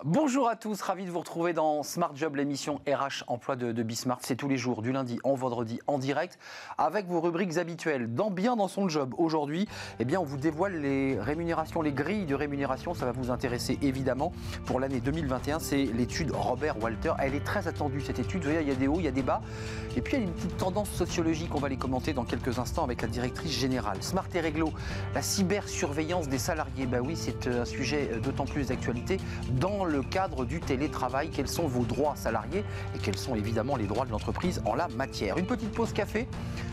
Bonjour à tous, ravi de vous retrouver dans Smart Job, l'émission RH Emploi de Bismart. C'est tous les jours, du lundi au vendredi, en direct, avec vos rubriques habituelles. Bien dans son job, aujourd'hui, on vous dévoile les rémunérations, les grilles de rémunération. Ça va vous intéresser évidemment. Pour l'année 2021, c'est l'étude Robert Walter. Elle est très attendue, cette étude. Vous voyez, il y a des hauts, il y a des bas. Et puis, il y a une petite tendance sociologique. On va les commenter dans quelques instants avec la directrice générale. Smart et Réglo, la cybersurveillance des salariés. Oui, c'est un sujet d'autant plus d'actualité dans le cadre du télétravail. Quels sont vos droits salariés et quels sont évidemment les droits de l'entreprise en la matière. Une petite pause café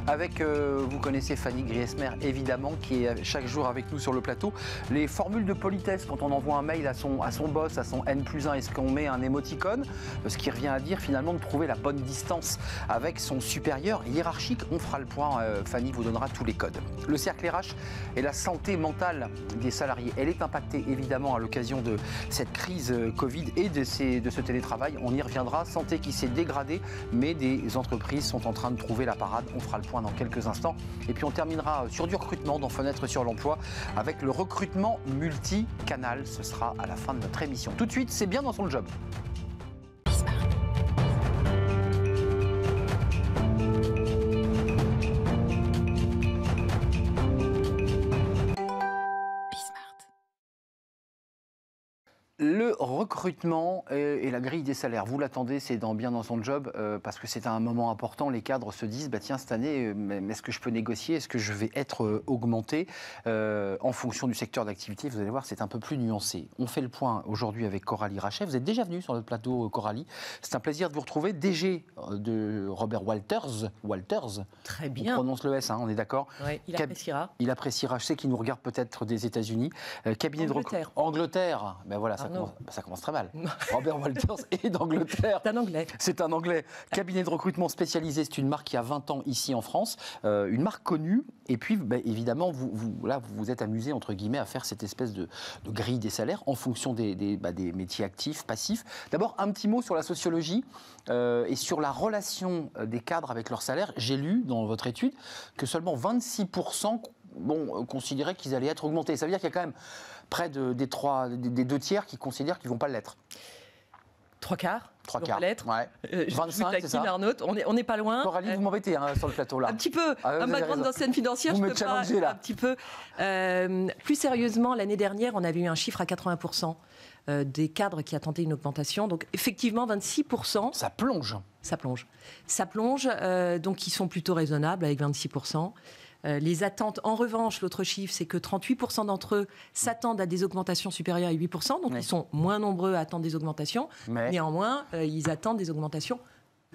avec, vous connaissez Fanny Griesmer évidemment, qui est chaque jour avec nous sur le plateau. Les formules de politesse quand on envoie un mail à son boss, à son N+1, est-ce qu'on met un émoticône? Ce qui revient à dire finalement de trouver la bonne distance avec son supérieur hiérarchique. On fera le point, Fanny vous donnera tous les codes. Le cercle RH et la santé mentale des salariés, elle est impactée évidemment à l'occasion de cette crise Covid et de ce télétravail. On y reviendra. Santé qui s'est dégradée, mais des entreprises sont en train de trouver la parade. On fera le point dans quelques instants. Et puis on terminera sur du recrutement dans Fenêtre sur l'emploi avec le recrutement multicanal. Ce sera à la fin de notre émission. Tout de suite, c'est bien dans son job. Le recrutement et la grille des salaires, vous l'attendez, c'est bien dans son job, parce que c'est un moment important. Les cadres se disent, tiens, cette année, est-ce que je peux négocier? Est-ce que je vais être augmenté en fonction du secteur d'activité? Vous allez voir, c'est un peu plus nuancé. On fait le point aujourd'hui avec Coralie Rachet. Vous êtes déjà venue sur notre plateau, Coralie. C'est un plaisir de vous retrouver. DG de Robert Walters. Très bien. On prononce le S, on est d'accord? Oui, il appréciera. Il appréciera. Je sais qu'il nous regarde peut-être des États-Unis. Cabinet Angleterre. de Angleterre. Voilà, ça commence très mal. Robert Walters est d'Angleterre. C'est un Anglais. C'est un Anglais. Cabinet de recrutement spécialisé, c'est une marque qui a 20 ans ici en France, une marque connue. Et puis, évidemment, vous vous êtes amusé, entre guillemets, à faire cette espèce de grille des salaires en fonction des métiers actifs, passifs. D'abord, un petit mot sur la sociologie et sur la relation des cadres avec leur salaire. J'ai lu dans votre étude que seulement 26% considéraient qu'ils allaient être augmentés. Ça veut dire qu'il y a quand même près des deux tiers qui considèrent qu'ils ne vont pas l'être. Trois quarts. L'être. Ouais. 25, c'est ça. Arnaud, on n'est pas loin. Coralie, vous m'embêtez sur le plateau là. Un petit peu. À ma grande ancienne financière, vous je me peux challengez, pas. Là. Un petit peu. Plus sérieusement, l'année dernière, on avait eu un chiffre à 80% des cadres qui attendaient une augmentation. Donc effectivement, 26%. Ça plonge. Ça plonge. Donc ils sont plutôt raisonnables avec 26%. Les attentes, en revanche, l'autre chiffre, c'est que 38% d'entre eux s'attendent à des augmentations supérieures à 8%, donc ils sont moins nombreux à attendre des augmentations. Néanmoins, ils attendent des augmentations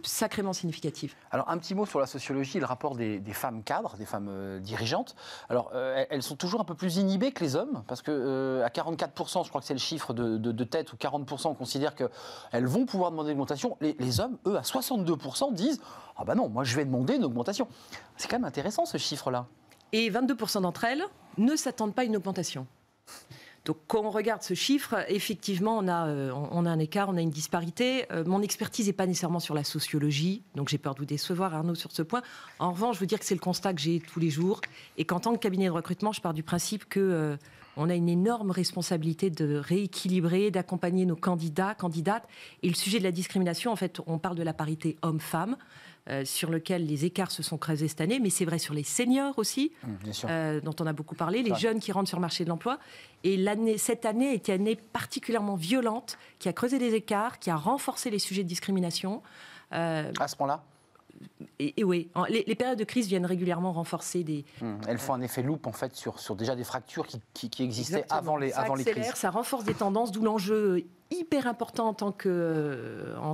sacrément significatives. Alors, un petit mot sur la sociologie, le rapport des femmes cadres, des femmes dirigeantes. Alors, elles sont toujours un peu plus inhibées que les hommes, parce que à 44%, je crois que c'est le chiffre de tête, ou 40% on considère qu'elles vont pouvoir demander une augmentation. Les hommes, eux, à 62% disent « Ah non, moi je vais demander une augmentation ». C'est quand même intéressant ce chiffre-là. Et 22% d'entre elles ne s'attendent pas à une augmentation. Donc, quand on regarde ce chiffre, effectivement, on a un écart, on a une disparité. Mon expertise n'est pas nécessairement sur la sociologie, donc j'ai peur de vous décevoir, Arnaud, sur ce point. En revanche, je veux dire que c'est le constat que j'ai tous les jours. Et qu'en tant que cabinet de recrutement, je pars du principe que on a une énorme responsabilité de rééquilibrer, d'accompagner nos candidats, candidates. Et le sujet de la discrimination, en fait, on parle de la parité homme-femme, sur lequel les écarts se sont creusés cette année, mais c'est vrai sur les seniors aussi, dont on a beaucoup parlé, les jeunes qui rentrent sur le marché de l'emploi. Et cette année était une année particulièrement violente, qui a creusé les écarts, qui a renforcé les sujets de discrimination. À ce point-là? Et oui, les périodes de crise viennent régulièrement renforcer des... Elles font un effet loupe, en fait, sur déjà des fractures qui existaient Exactement. avant les crises. Ça renforce des tendances, d'où l'enjeu hyper important en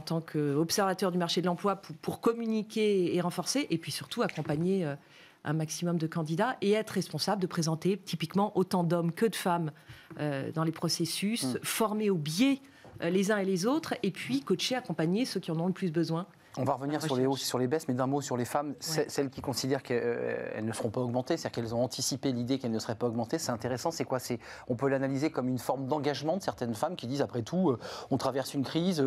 tant qu'observateur du marché de l'emploi pour communiquer et renforcer, et puis surtout accompagner un maximum de candidats et être responsable de présenter typiquement autant d'hommes que de femmes dans les processus, former au biais les uns et les autres, et puis coacher, accompagner ceux qui en ont le plus besoin. On va revenir sur les hausses et sur les baisses, mais d'un mot sur les femmes, celles qui considèrent qu'elles ne seront pas augmentées, c'est-à-dire qu'elles ont anticipé l'idée qu'elles ne seraient pas augmentées. C'est intéressant, c'est quoi? On peut l'analyser comme une forme d'engagement de certaines femmes qui disent, après tout, on traverse une crise,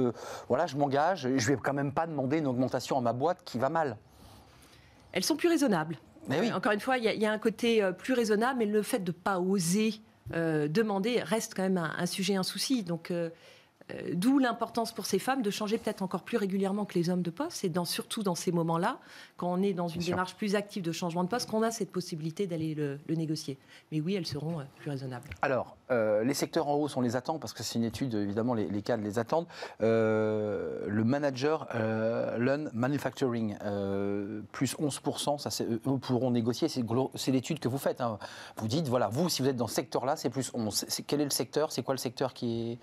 voilà, je m'engage, je vais quand même pas demander une augmentation à ma boîte qui va mal. Elles sont plus raisonnables. Oui. Encore une fois, il y a un côté plus raisonnable, mais le fait de ne pas oser demander reste quand même un sujet, un souci. Donc, D'où l'importance pour ces femmes de changer peut-être encore plus régulièrement que les hommes de poste, et surtout dans ces moments-là, quand on est dans une démarche plus active de changement de poste, qu'on a cette possibilité d'aller le négocier. Mais oui, elles seront plus raisonnables. Alors, les secteurs en hausse, on les attend, parce que c'est une étude, évidemment, les cadres les attendent. Le manager learn manufacturing, plus 11%, ça, eux pourront négocier, c'est l'étude que vous faites. Hein. Vous dites, voilà, vous, si vous êtes dans ce secteur-là, c'est plus 11. Quel est le secteur? C'est quoi le secteur qui est...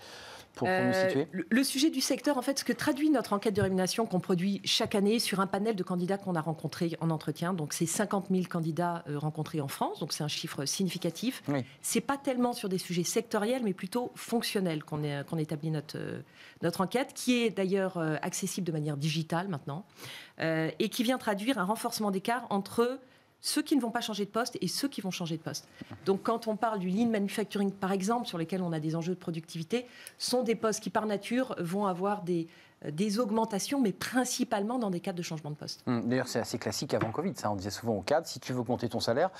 Pour nous situer. Le sujet du secteur, en fait, ce que traduit notre enquête de rémunération qu'on produit chaque année sur un panel de candidats qu'on a rencontrés en entretien. Donc, c'est 50 000 candidats rencontrés en France, donc c'est un chiffre significatif. Oui. C'est pas tellement sur des sujets sectoriels, mais plutôt fonctionnels qu'on établit notre enquête, qui est d'ailleurs accessible de manière digitale maintenant, et qui vient traduire un renforcement d'écart entre ceux qui ne vont pas changer de poste et ceux qui vont changer de poste. Donc quand on parle du lean manufacturing, par exemple, sur lesquels on a des enjeux de productivité, sont des postes qui, par nature, vont avoir des augmentations, mais principalement dans des cadres de changement de poste. D'ailleurs, c'est assez classique avant Covid, ça. On disait souvent aux cadres, si tu veux augmenter ton salaire,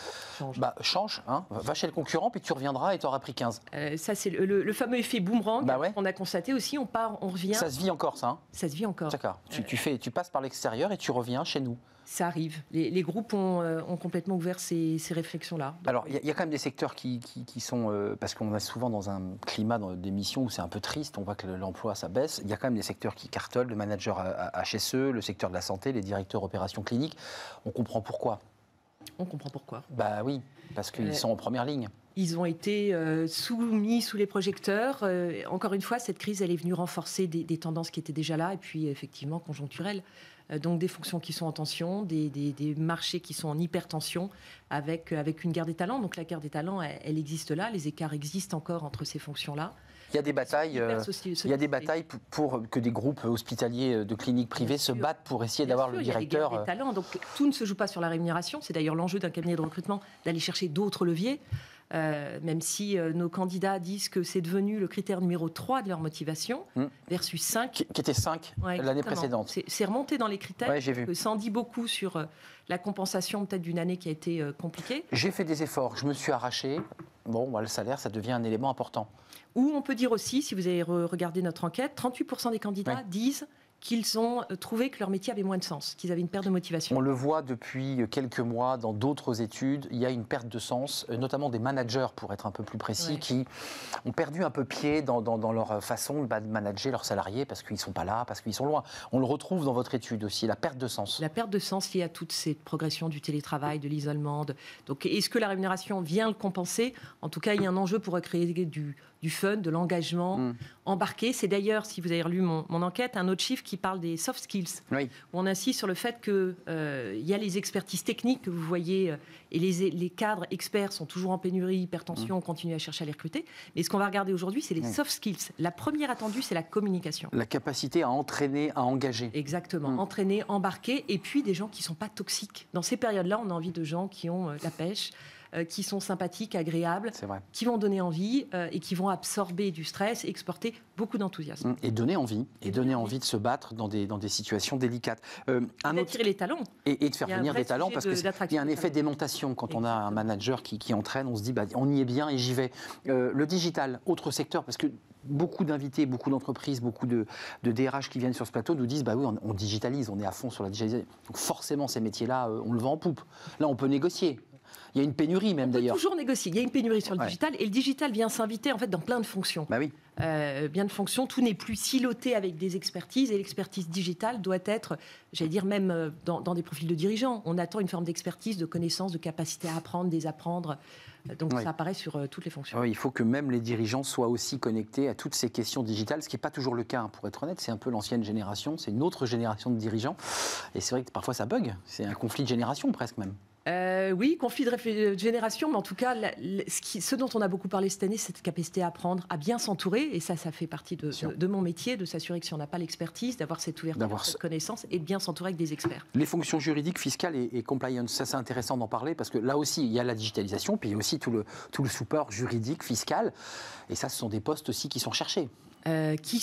change, hein, va chez le concurrent, puis tu reviendras et tu auras pris 15. Ça, c'est le fameux effet boomerang qu'on a constaté aussi. On revient. Ça se vit encore, ça, hein? Ça se vit encore. D'accord. Tu passes par l'extérieur et tu reviens chez nous. Ça arrive. Les groupes ont complètement ouvert ces réflexions-là. Donc, alors, il y a quand même des secteurs qui sont... parce qu'on est souvent dans un climat d'émission où c'est un peu triste, on voit que l'emploi, ça baisse. Il y a quand même des secteurs qui cartonnent, le manager HSE, le secteur de la santé, les directeurs opérations cliniques. On comprend pourquoi. On comprend pourquoi. Bah oui, parce qu'ils sont en première ligne. Ils ont été soumis sous les projecteurs. Encore une fois, cette crise, elle est venue renforcer des tendances qui étaient déjà là, et puis effectivement conjoncturelles. Donc des fonctions qui sont en tension, des marchés qui sont en hypertension, avec une guerre des talents. Donc la guerre des talents, elle existe là, les écarts existent encore entre ces fonctions-là. Il y a des batailles, pour que des groupes hospitaliers de cliniques privées se battent pour essayer d'avoir le directeur. Il y a des talents, donc tout ne se joue pas sur la rémunération. C'est d'ailleurs l'enjeu d'un cabinet de recrutement, d'aller chercher d'autres leviers. Même si nos candidats disent que c'est devenu le critère numéro 3 de leur motivation, versus 5. Qui était 5 l'année précédente. C'est remonté dans les critères. Ouais, j'ai vu. Ça en dit beaucoup sur la compensation peut-être d'une année qui a été compliquée. J'ai fait des efforts, je me suis arraché. Bon, le salaire, ça devient un élément important. Ou on peut dire aussi, si vous avez regardé notre enquête, 38% des candidats disent qu'ils ont trouvé que leur métier avait moins de sens, qu'ils avaient une perte de motivation. On le voit depuis quelques mois dans d'autres études, il y a une perte de sens, notamment des managers, pour être un peu plus précis, qui ont perdu un peu pied dans leur façon de manager leurs salariés parce qu'ils ne sont pas là, parce qu'ils sont loin. On le retrouve dans votre étude aussi, la perte de sens. La perte de sens liée à toute cette progression du télétravail, de l'isolement. Donc, est-ce que la rémunération vient le compenser? En tout cas, il y a un enjeu pour créer du fun, de l'engagement embarqué. C'est d'ailleurs, si vous avez relu mon enquête, un autre chiffre qui parle des soft skills. Oui. Où on insiste sur le fait qu'il y a les expertises techniques que vous voyez, et les cadres experts sont toujours en pénurie, hypertension, on continue à chercher à les recruter. Mais ce qu'on va regarder aujourd'hui, c'est les soft skills. La première attendue, c'est la communication. La capacité à entraîner, à engager. Exactement. Entraîner, embarquer, et puis des gens qui ne sont pas toxiques. Dans ces périodes-là, on a envie de gens qui ont la pêche, qui sont sympathiques, agréables, qui vont donner envie et qui vont absorber du stress, exporter beaucoup d'enthousiasme. Et donner envie, donner envie de se battre dans des situations délicates. Attirer les talents. Et de faire venir des talents, parce qu'il y a un effet d'aimantation quand on a un manager qui entraîne, on se dit on y est bien et j'y vais. Le digital, autre secteur, parce que beaucoup d'invités, beaucoup d'entreprises, beaucoup de DRH qui viennent sur ce plateau nous disent oui, on digitalise, on est à fond sur la digitalisation. Donc forcément, ces métiers-là, on le vend en poupe. Là, on peut négocier. Il y a une pénurie même d'ailleurs. On peut toujours négocier. Il y a une pénurie sur le digital et le digital vient s'inviter en fait dans plein de fonctions. Bah oui. Bien de fonctions, tout n'est plus siloté avec des expertises et l'expertise digitale doit être, j'allais dire même dans des profils de dirigeants. On attend une forme d'expertise, de connaissance, de capacité à apprendre, désapprendre. Donc ça apparaît sur toutes les fonctions. Il faut que même les dirigeants soient aussi connectés à toutes ces questions digitales, ce qui n'est pas toujours le cas, pour être honnête. C'est un peu l'ancienne génération, c'est une autre génération de dirigeants. Et c'est vrai que parfois ça bug. C'est un conflit de génération presque même. Oui, conflit de génération, mais en tout cas, ce dont on a beaucoup parlé cette année, c'est cette capacité à apprendre, à bien s'entourer, et ça fait partie de mon métier, de s'assurer que si on n'a pas l'expertise, d'avoir cette ouverture, cette connaissance, et de bien s'entourer avec des experts. Les fonctions juridiques, fiscales et compliance, ça c'est intéressant d'en parler, parce que là aussi, il y a la digitalisation, puis il y a aussi tout le support juridique, fiscal, et ça, ce sont des postes aussi qui sont recherchés. Qui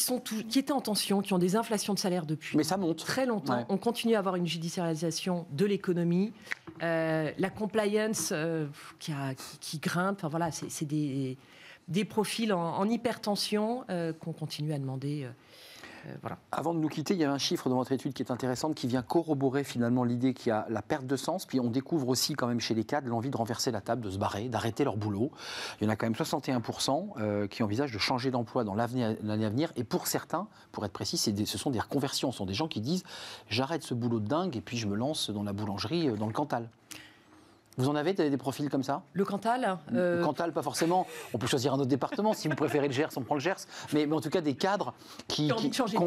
étaient en tension, qui ont des inflations de salaire depuis très longtemps. Ouais. On continue à avoir une judiciarisation de l'économie. La compliance qui grimpe, enfin voilà, c'est des... des profils en hypertension qu'on continue à demander. Voilà. Avant de nous quitter, il y a un chiffre dans votre étude qui est intéressant, qui vient corroborer finalement l'idée qu'il y a la perte de sens, puis on découvre aussi quand même chez les cadres l'envie de renverser la table, de se barrer, d'arrêter leur boulot. Il y en a quand même 61% qui envisagent de changer d'emploi dans l'année à venir, et pour certains, pour être précis, ce sont des reconversions, ce sont des gens qui disent « j'arrête ce boulot de dingue et puis je me lance dans la boulangerie dans le Cantal ». Vous en avez des profils comme ça ? Le Cantal Le Cantal, pas forcément. On peut choisir un autre département. Si vous préférez le Gers, on prend le Gers. Mais en tout cas, des cadres qui ont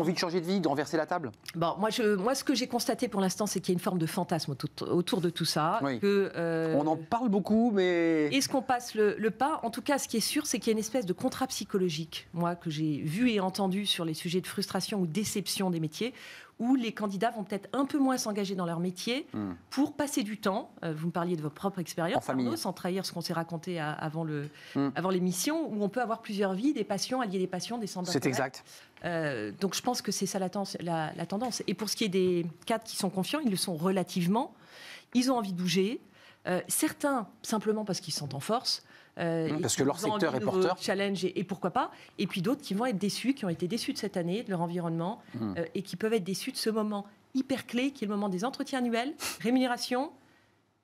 envie de changer de vie, de renverser la table. Bon, moi, ce que j'ai constaté pour l'instant, c'est qu'il y a une forme de fantasme autour de tout ça. Oui. Que, on en parle beaucoup, mais... Est-ce qu'on passe le pas ? En tout cas, ce qui est sûr, c'est qu'il y a une espèce de contrat psychologique, moi, que j'ai vu et entendu sur les sujets de frustration ou déception des métiers, où les candidats vont peut-être un peu moins s'engager dans leur métier pour passer du temps. Vous me parliez de votre propre expérience, Arnaud, sans trahir ce qu'on s'est raconté avant l'émission, où on peut avoir plusieurs vies, des passions, allier des passions, des centres d'intérêt. C'est exact. Donc je pense que c'est ça la tendance. Et pour ce qui est des cadres qui sont confiants, ils le sont relativement. Ils ont envie de bouger. Certains, simplement parce qu'ils se sentent en force. Parce que leur secteur est porteur. Challenge et pourquoi pas. Et puis d'autres qui vont être déçus, qui ont été déçus de cette année, de leur environnement, et qui peuvent être déçus de ce moment hyper clé, qui est le moment des entretiens annuels, rémunération,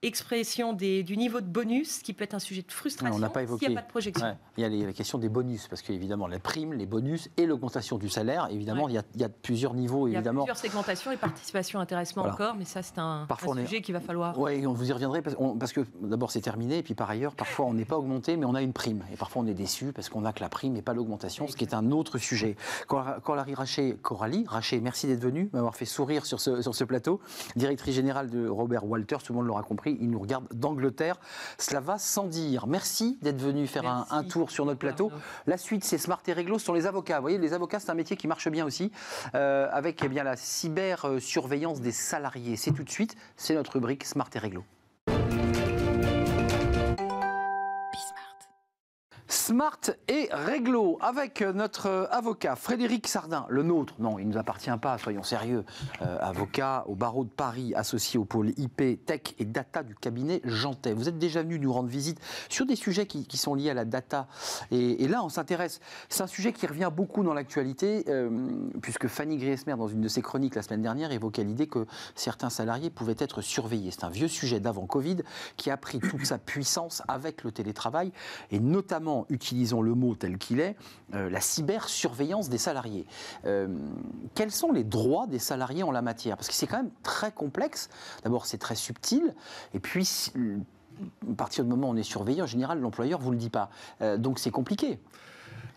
expression du niveau de bonus, qui peut être un sujet de frustration s'il n'y a pas de projection. Ouais. Il y a la question des bonus, parce qu'évidemment, les primes, les bonus et l'augmentation du salaire, évidemment, il y a plusieurs niveaux. Évidemment. Il y a plusieurs segmentations et participation, intéressement encore, mais ça, c'est un sujet qu'il va falloir... Oui, on vous y reviendrait, parce que d'abord, c'est terminé, et puis par ailleurs, parfois, on n'est pas augmenté, mais on a une prime. Et parfois, on est déçu parce qu'on n'a que la prime et pas l'augmentation, ce qui est un autre sujet. Coralie Rachet, merci d'être venue, m'avoir fait sourire sur ce plateau. Directrice générale de Robert Walters, tout le monde l'aura compris, il nous regarde d'Angleterre. Cela va sans dire. Merci d'être venu faire un tour sur notre plateau. La suite, c'est Smart et Réglo, ce sont les avocats. Vous voyez, les avocats, c'est un métier qui marche bien aussi, avec la cybersurveillance des salariés. C'est tout de suite, c'est notre rubrique Smart et Réglo. Smart et Réglo, avec notre avocat Frédéric Sardin, le nôtre, non, il ne nous appartient pas, soyons sérieux, avocat au barreau de Paris, associé au pôle IP, Tech et Data du cabinet Jantet. Vous êtes déjà venu nous rendre visite sur des sujets qui sont liés à la data, et là on s'intéresse, c'est un sujet qui revient beaucoup dans l'actualité, puisque Fanny Griesmer, dans une de ses chroniques la semaine dernière, évoquait l'idée que certains salariés pouvaient être surveillés. C'est un vieux sujet d'avant Covid qui a pris toute sa puissance avec le télétravail, et notamment, utilisons le mot tel qu'il est, la cybersurveillance des salariés. Quels sont les droits des salariés en la matière ? Parce que c'est quand même très complexe. D'abord, c'est très subtil. Et puis, à partir du moment où on est surveillé, en général, l'employeur ne vous le dit pas. Donc, c'est compliqué.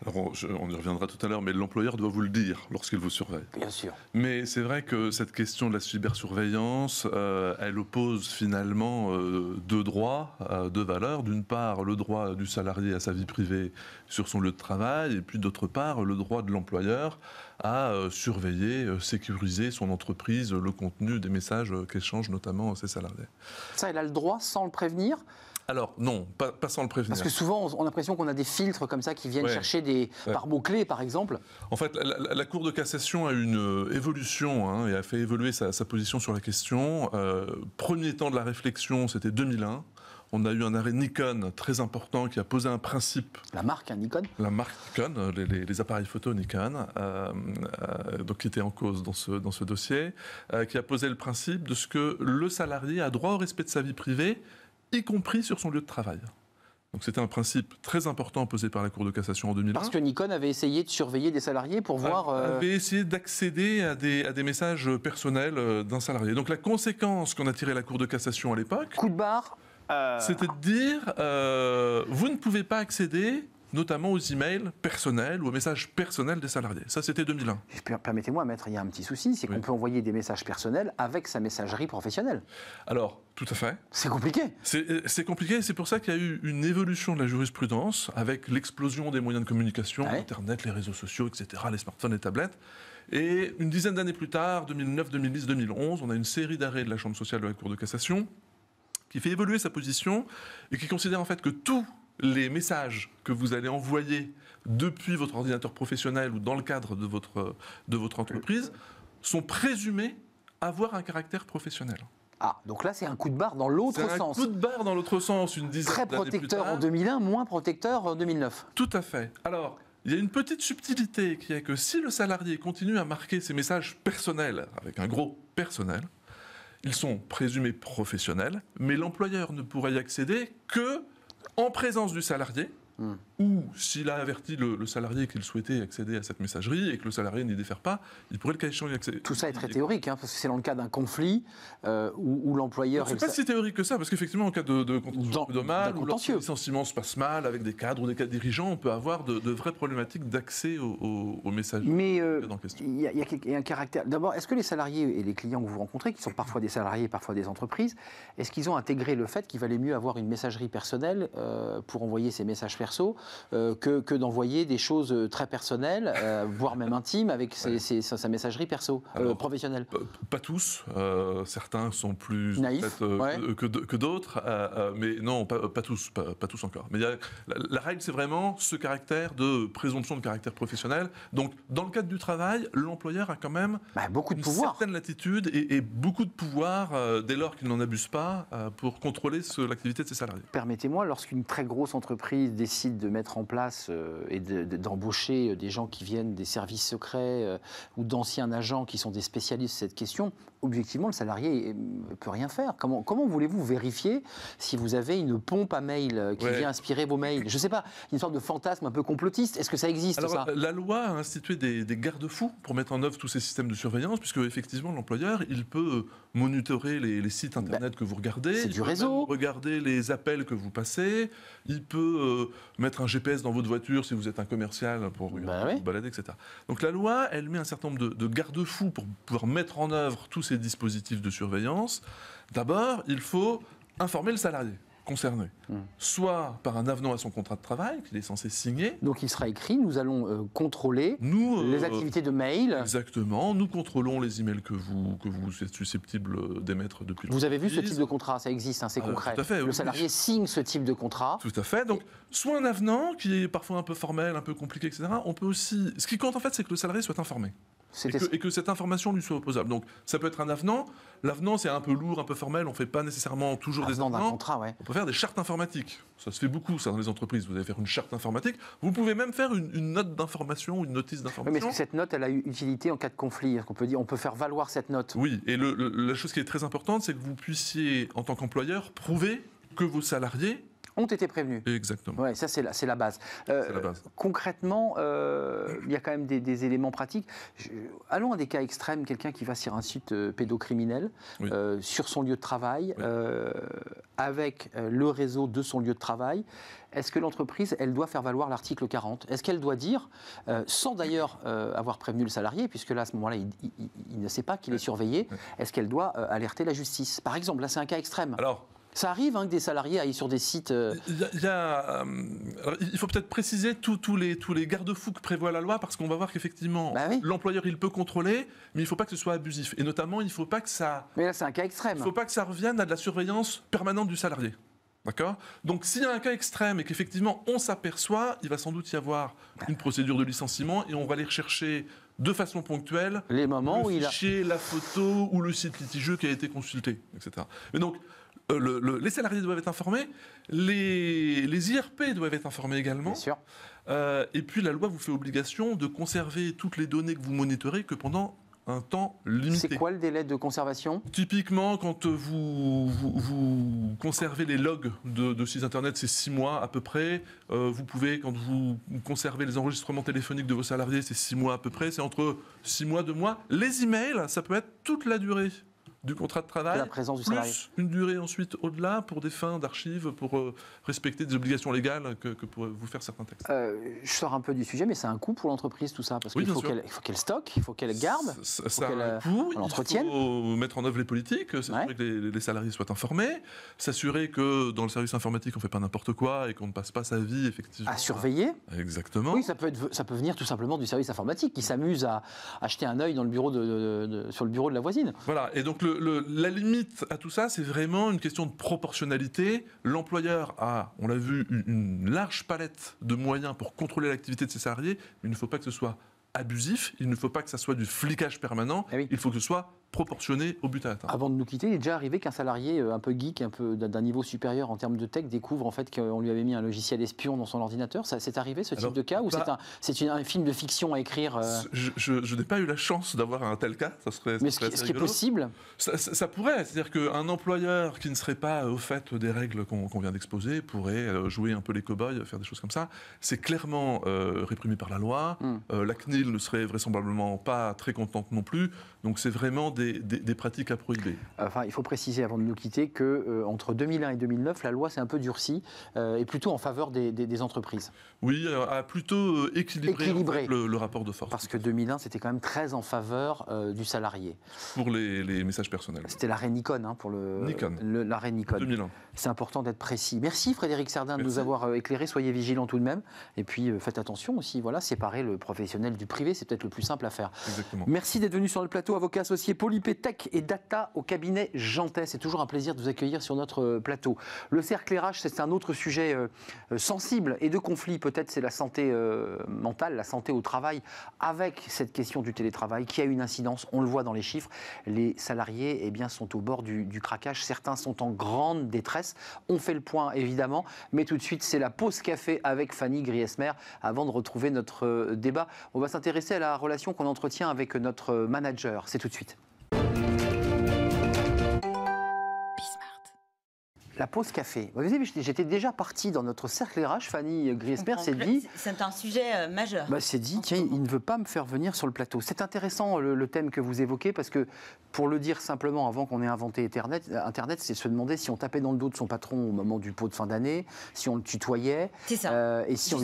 Alors, on y reviendra tout à l'heure, mais l'employeur doit vous le dire lorsqu'il vous surveille. Bien sûr. Mais c'est vrai que cette question de la cybersurveillance, elle oppose finalement deux droits, deux valeurs. D'une part, le droit du salarié à sa vie privée sur son lieu de travail, et puis d'autre part, le droit de l'employeur à surveiller, sécuriser son entreprise, le contenu des messages qu'échangent notamment ses salariés. Ça, elle a le droit sans le prévenir ? Alors non, pas sans le prévenir. Parce que souvent, on a l'impression qu'on a des filtres comme ça qui viennent chercher par mots-clés, par exemple. En fait, la Cour de cassation a eu une évolution et a fait évoluer sa position sur la question. Premier temps de la réflexion, c'était 2001. On a eu un arrêt Nikon très important qui a posé un principe. La marque Nikon ? La marque Nikon, les appareils photo Nikon, donc qui était en cause dans ce dossier, qui a posé le principe de ce que le salarié a droit au respect de sa vie privée, y compris sur son lieu de travail. Donc c'était un principe très important posé par la Cour de cassation en 2001. Parce que Nikon avait essayé de surveiller des salariés pour voir... avait essayé d'accéder à des messages personnels d'un salarié. Donc la conséquence qu'en a tiré la Cour de cassation à l'époque... Coup de barre c'était de dire, vous ne pouvez pas accéder notamment aux emails personnels ou aux messages personnels des salariés. Ça, c'était 2001. Permettez-moi, maître, il y a un petit souci, c'est qu'on peut envoyer des messages personnels avec sa messagerie professionnelle. Alors, tout à fait. C'est compliqué. C'est compliqué, c'est pour ça qu'il y a eu une évolution de la jurisprudence avec l'explosion des moyens de communication, Internet, les réseaux sociaux, etc., les smartphones, les tablettes. Et une dizaine d'années plus tard, 2009, 2010, 2011, on a une série d'arrêts de la Chambre sociale de la Cour de cassation qui fait évoluer sa position et qui considère en fait que tous les messages que vous allez envoyer depuis votre ordinateur professionnel ou dans le cadre de votre entreprise sont présumés avoir un caractère professionnel. Ah, donc là, c'est un coup de barre dans l'autre sens. C'est un coup de barre dans l'autre sens, une dizaine Très d'années plus protecteur tard. en 2001, moins protecteur en 2009. Tout à fait. Alors, il y a une petite subtilité qui est que si le salarié continue à marquer ses messages personnels, avec un gros personnel, ils sont présumés professionnels, mais l'employeur ne pourra y accéder que en présence du salarié, ou s'il a averti le salarié qu'il souhaitait accéder à cette messagerie et que le salarié n'y défère pas, il pourrait le cas échéant y accéder. Tout ça est très théorique, parce que c'est dans le cas d'un conflit où l'employeur... C'est pas si théorique que ça, parce qu'effectivement, en cas de contentieux prud'homal, ou lorsque le licenciement se passe mal avec des cadres ou des cadres dirigeants, on peut avoir de vraies problématiques d'accès aux messages. Mais il y a un caractère... D'abord, est-ce que les salariés et les clients que vous rencontrez, qui sont parfois des salariés et parfois des entreprises, est-ce qu'ils ont intégré le fait qu'il valait mieux avoir une messagerie personnelle pour envoyer ses messages perso que d'envoyer des choses très personnelles, voire même intimes, avec sa messagerie perso, professionnelle? Pas tous. Certains sont plus naïfs que d'autres, mais non, pas tous encore. Mais la règle, c'est vraiment ce caractère de présomption de caractère professionnel. Donc, dans le cadre du travail, l'employeur a quand même beaucoup de pouvoir, certaine latitude et beaucoup de pouvoir, dès lors qu'il n'en abuse pas, pour contrôler l'activité de ses salariés. Permettez-moi, lorsqu'une très grosse entreprise décide de mettre en place et d'embaucher des gens qui viennent des services secrets ou d'anciens agents qui sont des spécialistes de cette question, objectivement, le salarié ne peut rien faire. Comment voulez-vous vérifier si vous avez une pompe à mail qui vient aspirer vos mails? Je ne sais pas, une sorte de fantasme un peu complotiste. Est-ce que ça existe? Alors, la loi a institué des garde-fous pour mettre en œuvre tous ces systèmes de surveillance, puisque effectivement, l'employeur, il peut monitorer les sites internet que vous regardez. C'est du réseau. Regarder les appels que vous passez. Il peut mettre un GPS dans votre voiture si vous êtes un commercial pour vous balader, etc. Donc la loi, elle met un certain nombre de garde-fous pour pouvoir mettre en œuvre tous ces dispositifs de surveillance. D'abord, il faut informer le salarié concerné, soit par un avenant à son contrat de travail qu'il est censé signer. Donc il sera écrit, nous allons contrôler les activités de mail. Exactement, nous contrôlons les emails que vous êtes susceptible d'émettre depuis Vous avez vu ce type de contrat, ça existe, c'est concret. Tout à fait, le salarié signe ce type de contrat. Tout à fait, donc soit un avenant qui est parfois un peu formel, un peu compliqué, etc. On peut aussi... Ce qui compte en fait, c'est que le salarié soit informé. Et que cette information lui soit opposable. Donc ça peut être un avenant. L'avenant, c'est un peu lourd, un peu formel. On ne fait pas nécessairement toujours des avenants. D'un contrat, On peut faire des chartes informatiques. Ça se fait beaucoup, ça, dans les entreprises. Vous allez faire une charte informatique. Vous pouvez même faire une note d'information ou une notice d'information. Mais est-ce que cette note, elle a eu utilité en cas de conflit? Est-ce qu'on peut dire, on peut faire valoir cette note? Oui, et la chose qui est très importante, c'est que vous puissiez, en tant qu'employeur, prouver que vos salariés ont été prévenus. Exactement. Ouais, ça, c'est la base. Concrètement, il y a quand même des éléments pratiques. Allons à des cas extrêmes, quelqu'un qui va sur un site pédocriminel, sur son lieu de travail, avec le réseau de son lieu de travail. Est-ce que l'entreprise, elle doit faire valoir l'article 40? Est-ce qu'elle doit dire, sans d'ailleurs avoir prévenu le salarié, puisque là, à ce moment-là, il ne sait pas qu'il est surveillé, est-ce qu'elle doit alerter la justice? Par exemple, là, c'est un cas extrême. Alors, ça arrive que des salariés aillent sur des sites... Alors, il faut peut-être préciser tous les garde-fous que prévoit la loi, parce qu'on va voir qu'effectivement, l'employeur, il peut contrôler, mais il ne faut pas que ce soit abusif. Et notamment, il ne faut pas que ça... Mais là, c'est un cas extrême. Il ne faut pas que ça revienne à de la surveillance permanente du salarié. D'accord ? Donc, s'il y a un cas extrême et qu'effectivement, on s'aperçoit, il va sans doute y avoir une procédure de licenciement et on va aller rechercher de façon ponctuelle les moments où fichier, la photo ou le site litigieux qui a été consulté, etc. Mais donc, les salariés doivent être informés, les IRP doivent être informés également. Bien sûr. Et puis la loi vous fait obligation de conserver toutes les données que vous monitorez que pendant un temps limité. C'est quoi le délai de conservation? Typiquement, quand vous conservez les logs de sites internet, c'est 6 mois à peu près. Vous pouvez, quand vous conservez les enregistrements téléphoniques de vos salariés, c'est 6 mois à peu près. C'est entre 6 mois, 2 mois. Les emails, ça peut être toute la durée du contrat de travail, la présence du salarié. Une durée ensuite au-delà pour des fins d'archives, pour respecter des obligations légales que pourraient vous faire certains textes. Je sors un peu du sujet, mais c'est un coût pour l'entreprise tout ça, parce qu'il faut qu'elle stocke, il faut qu'elle garde, ça a un coût, il faut mettre en œuvre les politiques, s'assurer que les salariés soient informés, s'assurer que dans le service informatique on ne fait pas n'importe quoi et qu'on ne passe pas sa vie effectivement à surveiller. Exactement. Oui, ça peut venir tout simplement du service informatique qui s'amuse à acheter un œil dans le bureau sur le bureau de la voisine. Voilà, et donc la limite à tout ça, c'est vraiment une question de proportionnalité. L'employeur a, on l'a vu, une large palette de moyens pour contrôler l'activité de ses salariés, mais il ne faut pas que ce soit abusif, il ne faut pas que ça soit du flicage permanent, il faut que ce soit proportionné au but à atteindre. Avant de nous quitter, il est déjà arrivé qu'un salarié un peu geek, un peu d'un niveau supérieur en termes de tech, découvre en fait qu'on lui avait mis un logiciel espion dans son ordinateur. Ça, c'est arrivé ce type de cas ou c'est un film de fiction à écrire Je n'ai pas eu la chance d'avoir un tel cas. Ça serait, mais ce qui est possible, ça pourrait. C'est-à-dire qu'un employeur qui ne serait pas au fait des règles qu'on vient d'exposer pourrait jouer un peu les cow-boys, faire des choses comme ça. C'est clairement réprimé par la loi. La CNIL ne serait vraisemblablement pas très contente non plus. Donc c'est vraiment des pratiques à prohiber. Enfin, il faut préciser avant de nous quitter que entre 2001 et 2009, la loi s'est un peu durcie et plutôt en faveur des entreprises. Oui, a plutôt équilibré en fait, le rapport de force. Parce que 2001, c'était quand même très en faveur du salarié. Pour les messages personnels. C'était l'arrêt Nikon pour l'arrêt Nikon. 2001. C'est important d'être précis. Merci Frédéric Serdin de nous avoir éclairé. Soyez vigilants tout de même. Et puis faites attention aussi. Voilà, séparer le professionnel du privé, c'est peut-être le plus simple à faire. Exactement. Merci d'être venu sur le plateau, avocat associé Polypé Tech et Data au cabinet Jantet. C'est toujours un plaisir de vous accueillir sur notre plateau. Le cercle RH, c'est un autre sujet sensible et de conflit. Peut-être c'est la santé mentale, la santé au travail, avec cette question du télétravail qui a une incidence. On le voit dans les chiffres. Les salariés sont au bord du craquage. Certains sont en grande détresse. On fait le point évidemment, mais tout de suite c'est la pause café avec Fanny Griesmer avant de retrouver notre débat. On va s'intéresser à la relation qu'on entretient avec notre manager. C'est tout de suite. La pause café. Vous savez, j'étais déjà parti dans notre cercle RH. Fanny Griesmer s'est dit... C'est un sujet majeur. C'est dit, tiens, il ne veut pas me faire venir sur le plateau. C'est intéressant le thème que vous évoquez parce que, pour le dire simplement, avant qu'on ait inventé Internet, c'est se demander si on tapait dans le dos de son patron au moment du pot de fin d'année, si on le tutoyait. C'est ça. Et si on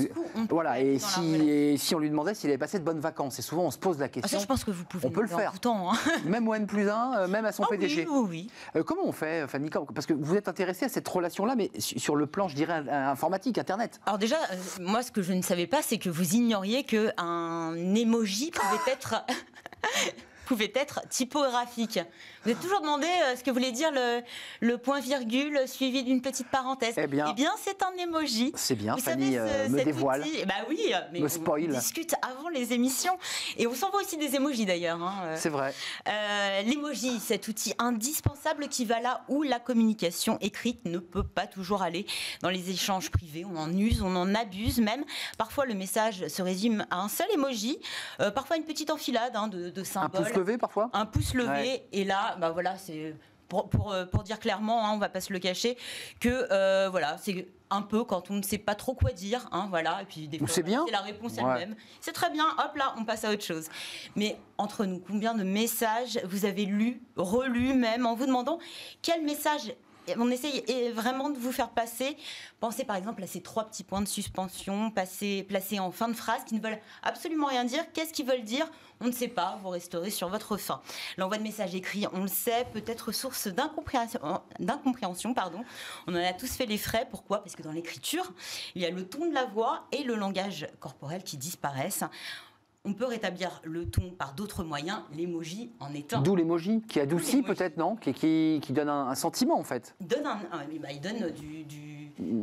lui demandait s'il avait passé de bonnes vacances. Et souvent, on se pose la question. Ça, je pense que vous pouvez. On peut le faire. Tout temps, hein. Même au N+1, même à son PDG. Oui. Comment on fait, Fanny? Parce que vous êtes intéressée à cette relation-là, mais sur le plan, je dirais, informatique, Internet. Alors déjà, moi, ce que je ne savais pas, c'est que vous ignoriez qu'un emoji pouvait être typographique. Vous êtes toujours demandé ce que voulait dire le point-virgule suivi d'une petite parenthèse. Eh bien c'est un emoji. C'est bien, vous Fanny me dévoile. Oui, mais me spoil. On discute avant les émissions. Et on s'envoie aussi des emojis d'ailleurs. C'est vrai. L'emoji, cet outil indispensable qui va là où la communication écrite ne peut pas toujours aller. Dans les échanges privés, on en use, on en abuse même. Parfois, le message se résume à un seul emoji. Parfois, une petite enfilade de symboles. Un pouce levé parfois. Un pouce levé. Ouais. Et là, voilà, c'est pour dire clairement, on va pas se le cacher, que voilà, c'est un peu quand on ne sait pas trop quoi dire, voilà, et puis des fois, c'est la réponse elle-même. C'est très bien, hop là, on passe à autre chose. Mais entre nous, combien de messages vous avez lus, relus même, en vous demandant quel message on essaye vraiment de vous faire passer. Pensez par exemple à ces 3 petits points de suspension placés en fin de phrase qui ne veulent absolument rien dire. Qu'est-ce qu'ils veulent dire? On ne sait pas, vous resterez sur votre faim. L'envoi de messages écrits, on le sait, peut être source d'incompréhension. On en a tous fait les frais. Pourquoi? Parce que dans l'écriture, il y a le ton de la voix et le langage corporel qui disparaissent. On peut rétablir le ton par d'autres moyens, l'emoji en est un. D'où l'emoji, qui adoucit peut-être, non? Qui donne un sentiment en fait. Il donne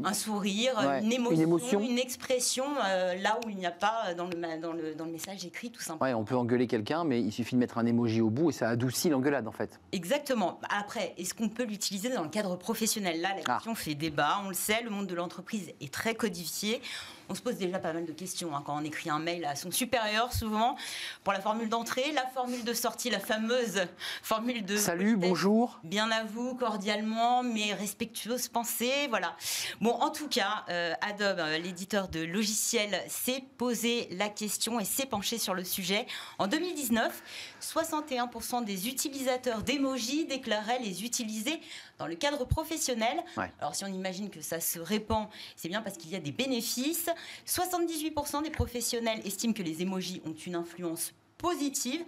un sourire, une émotion, une expression, là où il n'y a pas dans le message écrit tout simplement. Ouais, on peut engueuler quelqu'un, mais il suffit de mettre un émoji au bout et ça adoucit l'engueulade en fait. Exactement. Après, est-ce qu'on peut l'utiliser dans le cadre professionnel? Là, la question fait débat, on le sait, le monde de l'entreprise est très codifié. On se pose déjà pas mal de questions quand on écrit un mail à son supérieur, souvent, pour la formule d'entrée, la formule de sortie, la fameuse formule de... Salut, bonjour. Bien à vous, cordialement, mais respectueuse pensée, voilà. Bon, en tout cas, Adobe, l'éditeur de logiciels, s'est posé la question et s'est penché sur le sujet. En 2019, 61% des utilisateurs d'emojis déclaraient les utiliser dans le cadre professionnel. Ouais. Alors, si on imagine que ça se répand, c'est bien parce qu'il y a des bénéfices. 78% des professionnels estiment que les emojis ont une influence positive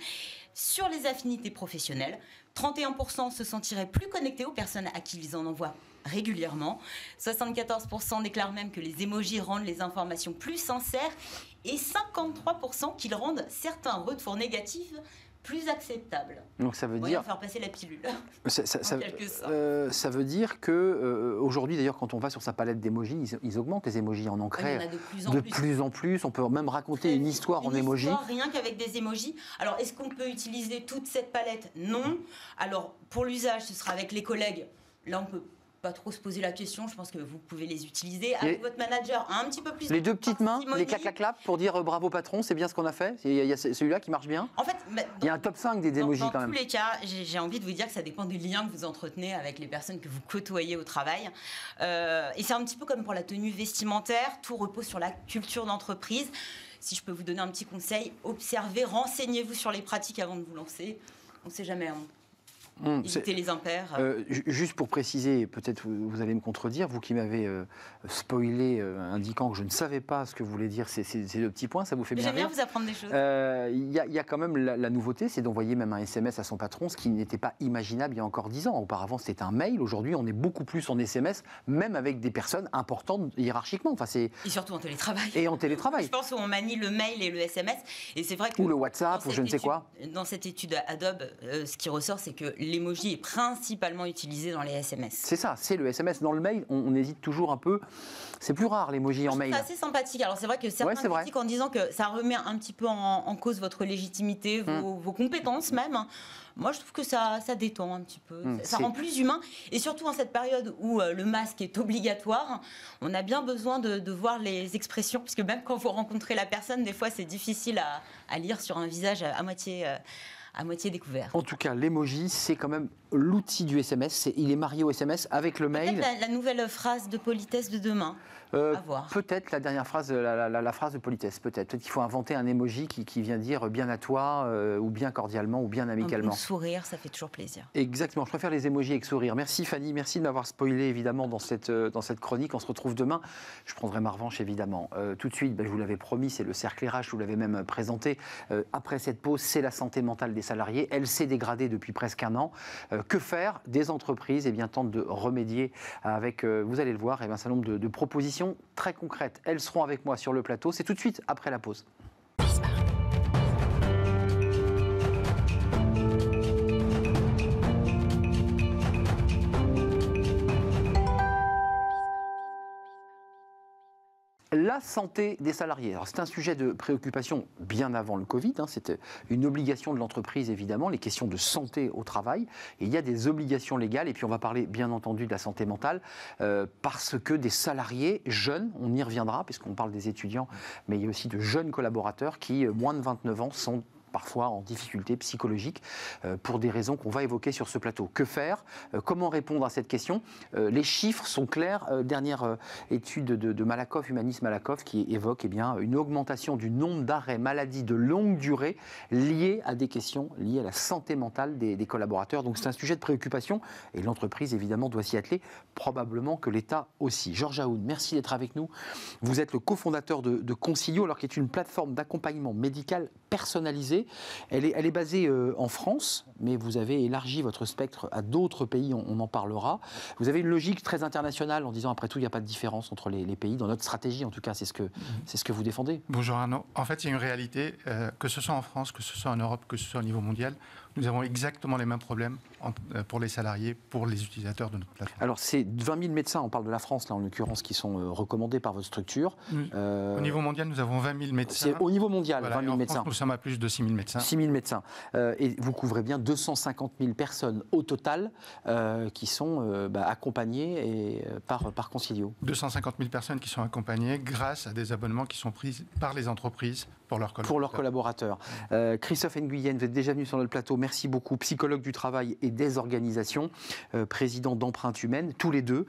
sur les affinités professionnelles. 31% se sentiraient plus connectés aux personnes à qui ils en envoient régulièrement. 74% déclarent même que les emojis rendent les informations plus sincères et 53% qu'ils rendent certains retours négatifs plus acceptable. Donc ça veut dire faire passer la pilule. Ça veut dire que aujourd'hui, d'ailleurs, quand on va sur sa palette d'émojis, ils augmentent les émojis en ancré. Il y en a de plus en plus. On peut même raconter une histoire en émojis. Rien qu'avec des émojis. Alors, est-ce qu'on peut utiliser toute cette palette? Non. Alors, pour l'usage, ce sera avec les collègues. Là, on peut pas trop se poser la question, je pense que vous pouvez les utiliser avec votre manager un petit peu plus. Les deux petites mains, les clac-clac-clap pour dire bravo patron, c'est bien ce qu'on a fait. Il y a celui-là qui marche bien. En fait, il y a un top 5 des emojis quand même. Dans tous les cas, j'ai envie de vous dire que ça dépend du lien que vous entretenez avec les personnes que vous côtoyez au travail. Et c'est un petit peu comme pour la tenue vestimentaire, tout repose sur la culture d'entreprise. Si je peux vous donner un petit conseil, observez, renseignez-vous sur les pratiques avant de vous lancer. On ne sait jamais. Éviter les impairs. Juste pour préciser, peut-être vous allez me contredire, vous qui m'avez spoilé, indiquant que je ne savais pas ce que voulaient dire ces deux petits points, ça vous fait bien rire. J'aime bien vous apprendre des choses. Il y a quand même la nouveauté, c'est d'envoyer même un SMS à son patron, ce qui n'était pas imaginable il y a encore 10 ans. Auparavant, c'était un mail. Aujourd'hui, on est beaucoup plus en SMS, même avec des personnes importantes hiérarchiquement. Enfin, et surtout en télétravail. Et en télétravail. Je pense qu'on manie le mail et le SMS. Et c'est vrai que ou le WhatsApp, ou je ne sais quoi. Dans cette étude Adobe, ce qui ressort, c'est que l'emoji est principalement utilisé dans les SMS. C'est ça, c'est le SMS. Dans le mail, on hésite toujours un peu. C'est plus rare l'emoji en mail. C'est assez sympathique. Alors c'est vrai que certains critiquent en disant que ça remet un petit peu en cause votre légitimité, vos compétences même. Moi, je trouve que ça détend un petit peu. Ça rend plus humain. Et surtout en cette période où le masque est obligatoire, on a bien besoin de voir les expressions, puisque même quand vous rencontrez la personne, des fois, c'est difficile à lire sur un visage à moitié découvert. En tout cas, l'emoji, c'est quand même l'outil du SMS. Il est marié au SMS avec le mail. Peut-être la nouvelle phrase de politesse de demain. Peut-être la dernière phrase, la phrase de politesse. Peut-être qu'il faut inventer un emoji qui vient dire bien à toi, ou bien cordialement, ou bien amicalement. Un bon sourire, ça fait toujours plaisir. Exactement. Je préfère les emojis avec sourire. Merci Fanny, merci de m'avoir spoilé évidemment dans cette chronique. On se retrouve demain. Je prendrai ma revanche évidemment. Tout de suite, je vous l'avais promis, c'est le cercle RH. Je vous l'avais même présenté. Après cette pause, c'est la santé mentale des salariés. Elle s'est dégradée depuis presque un an. Que faire? Des entreprises tentent de remédier avec, vous allez le voir, un certain nombre de propositions très concrètes. Elles seront avec moi sur le plateau. C'est tout de suite après la pause. La santé des salariés. Alors, c'est un sujet de préoccupation bien avant le Covid. C'était une obligation de l'entreprise, évidemment, les questions de santé au travail. Et il y a des obligations légales. Et puis, on va parler, bien entendu, de la santé mentale, parce que des salariés jeunes, on y reviendra, puisqu'on parle des étudiants, mais il y a aussi de jeunes collaborateurs qui, moins de 29 ans, sont parfois en difficulté psychologique pour des raisons qu'on va évoquer sur ce plateau. Que faire? Comment répondre à cette question? Les chiffres sont clairs. Dernière étude de Malakoff, Humanis Malakoff, qui évoque une augmentation du nombre d'arrêts maladie de longue durée liés à des questions liées à la santé mentale des collaborateurs. Donc c'est un sujet de préoccupation et l'entreprise évidemment doit s'y atteler, probablement que l'État aussi. Georges Aoun, merci d'être avec nous. Vous êtes le cofondateur de Concilio, qui est une plateforme d'accompagnement médical personnalisé. Elle est basée en France, mais vous avez élargi votre spectre à d'autres pays, on en parlera. Vous avez une logique très internationale en disant, après tout, il n'y a pas de différence entre les pays, dans notre stratégie en tout cas, c'est ce que vous défendez. Bonjour Arnaud. En fait, il y a une réalité, que ce soit en France, que ce soit en Europe, que ce soit au niveau mondial, nous avons exactement les mêmes problèmes pour les salariés, pour les utilisateurs de notre plateforme. Alors, c'est 20 000 médecins, on parle de la France, là, en l'occurrence, qui sont recommandés par votre structure. Au niveau mondial, nous avons 20 000 médecins. C'est au niveau mondial, voilà, 20 000 médecins. France, nous sommes à plus de 6 000 médecins. 6 000 médecins. Et vous couvrez bien 250 000 personnes au total qui sont accompagnées par Concilio. 250 000 personnes qui sont accompagnées grâce à des abonnements qui sont pris par les entreprises pour leurs collaborateurs. Pour leurs collaborateurs. Christophe Nguyen, vous êtes déjà venu sur notre plateau. Merci beaucoup. Psychologue du travail et des organisations, président d'Empreinte Humaine, tous les deux,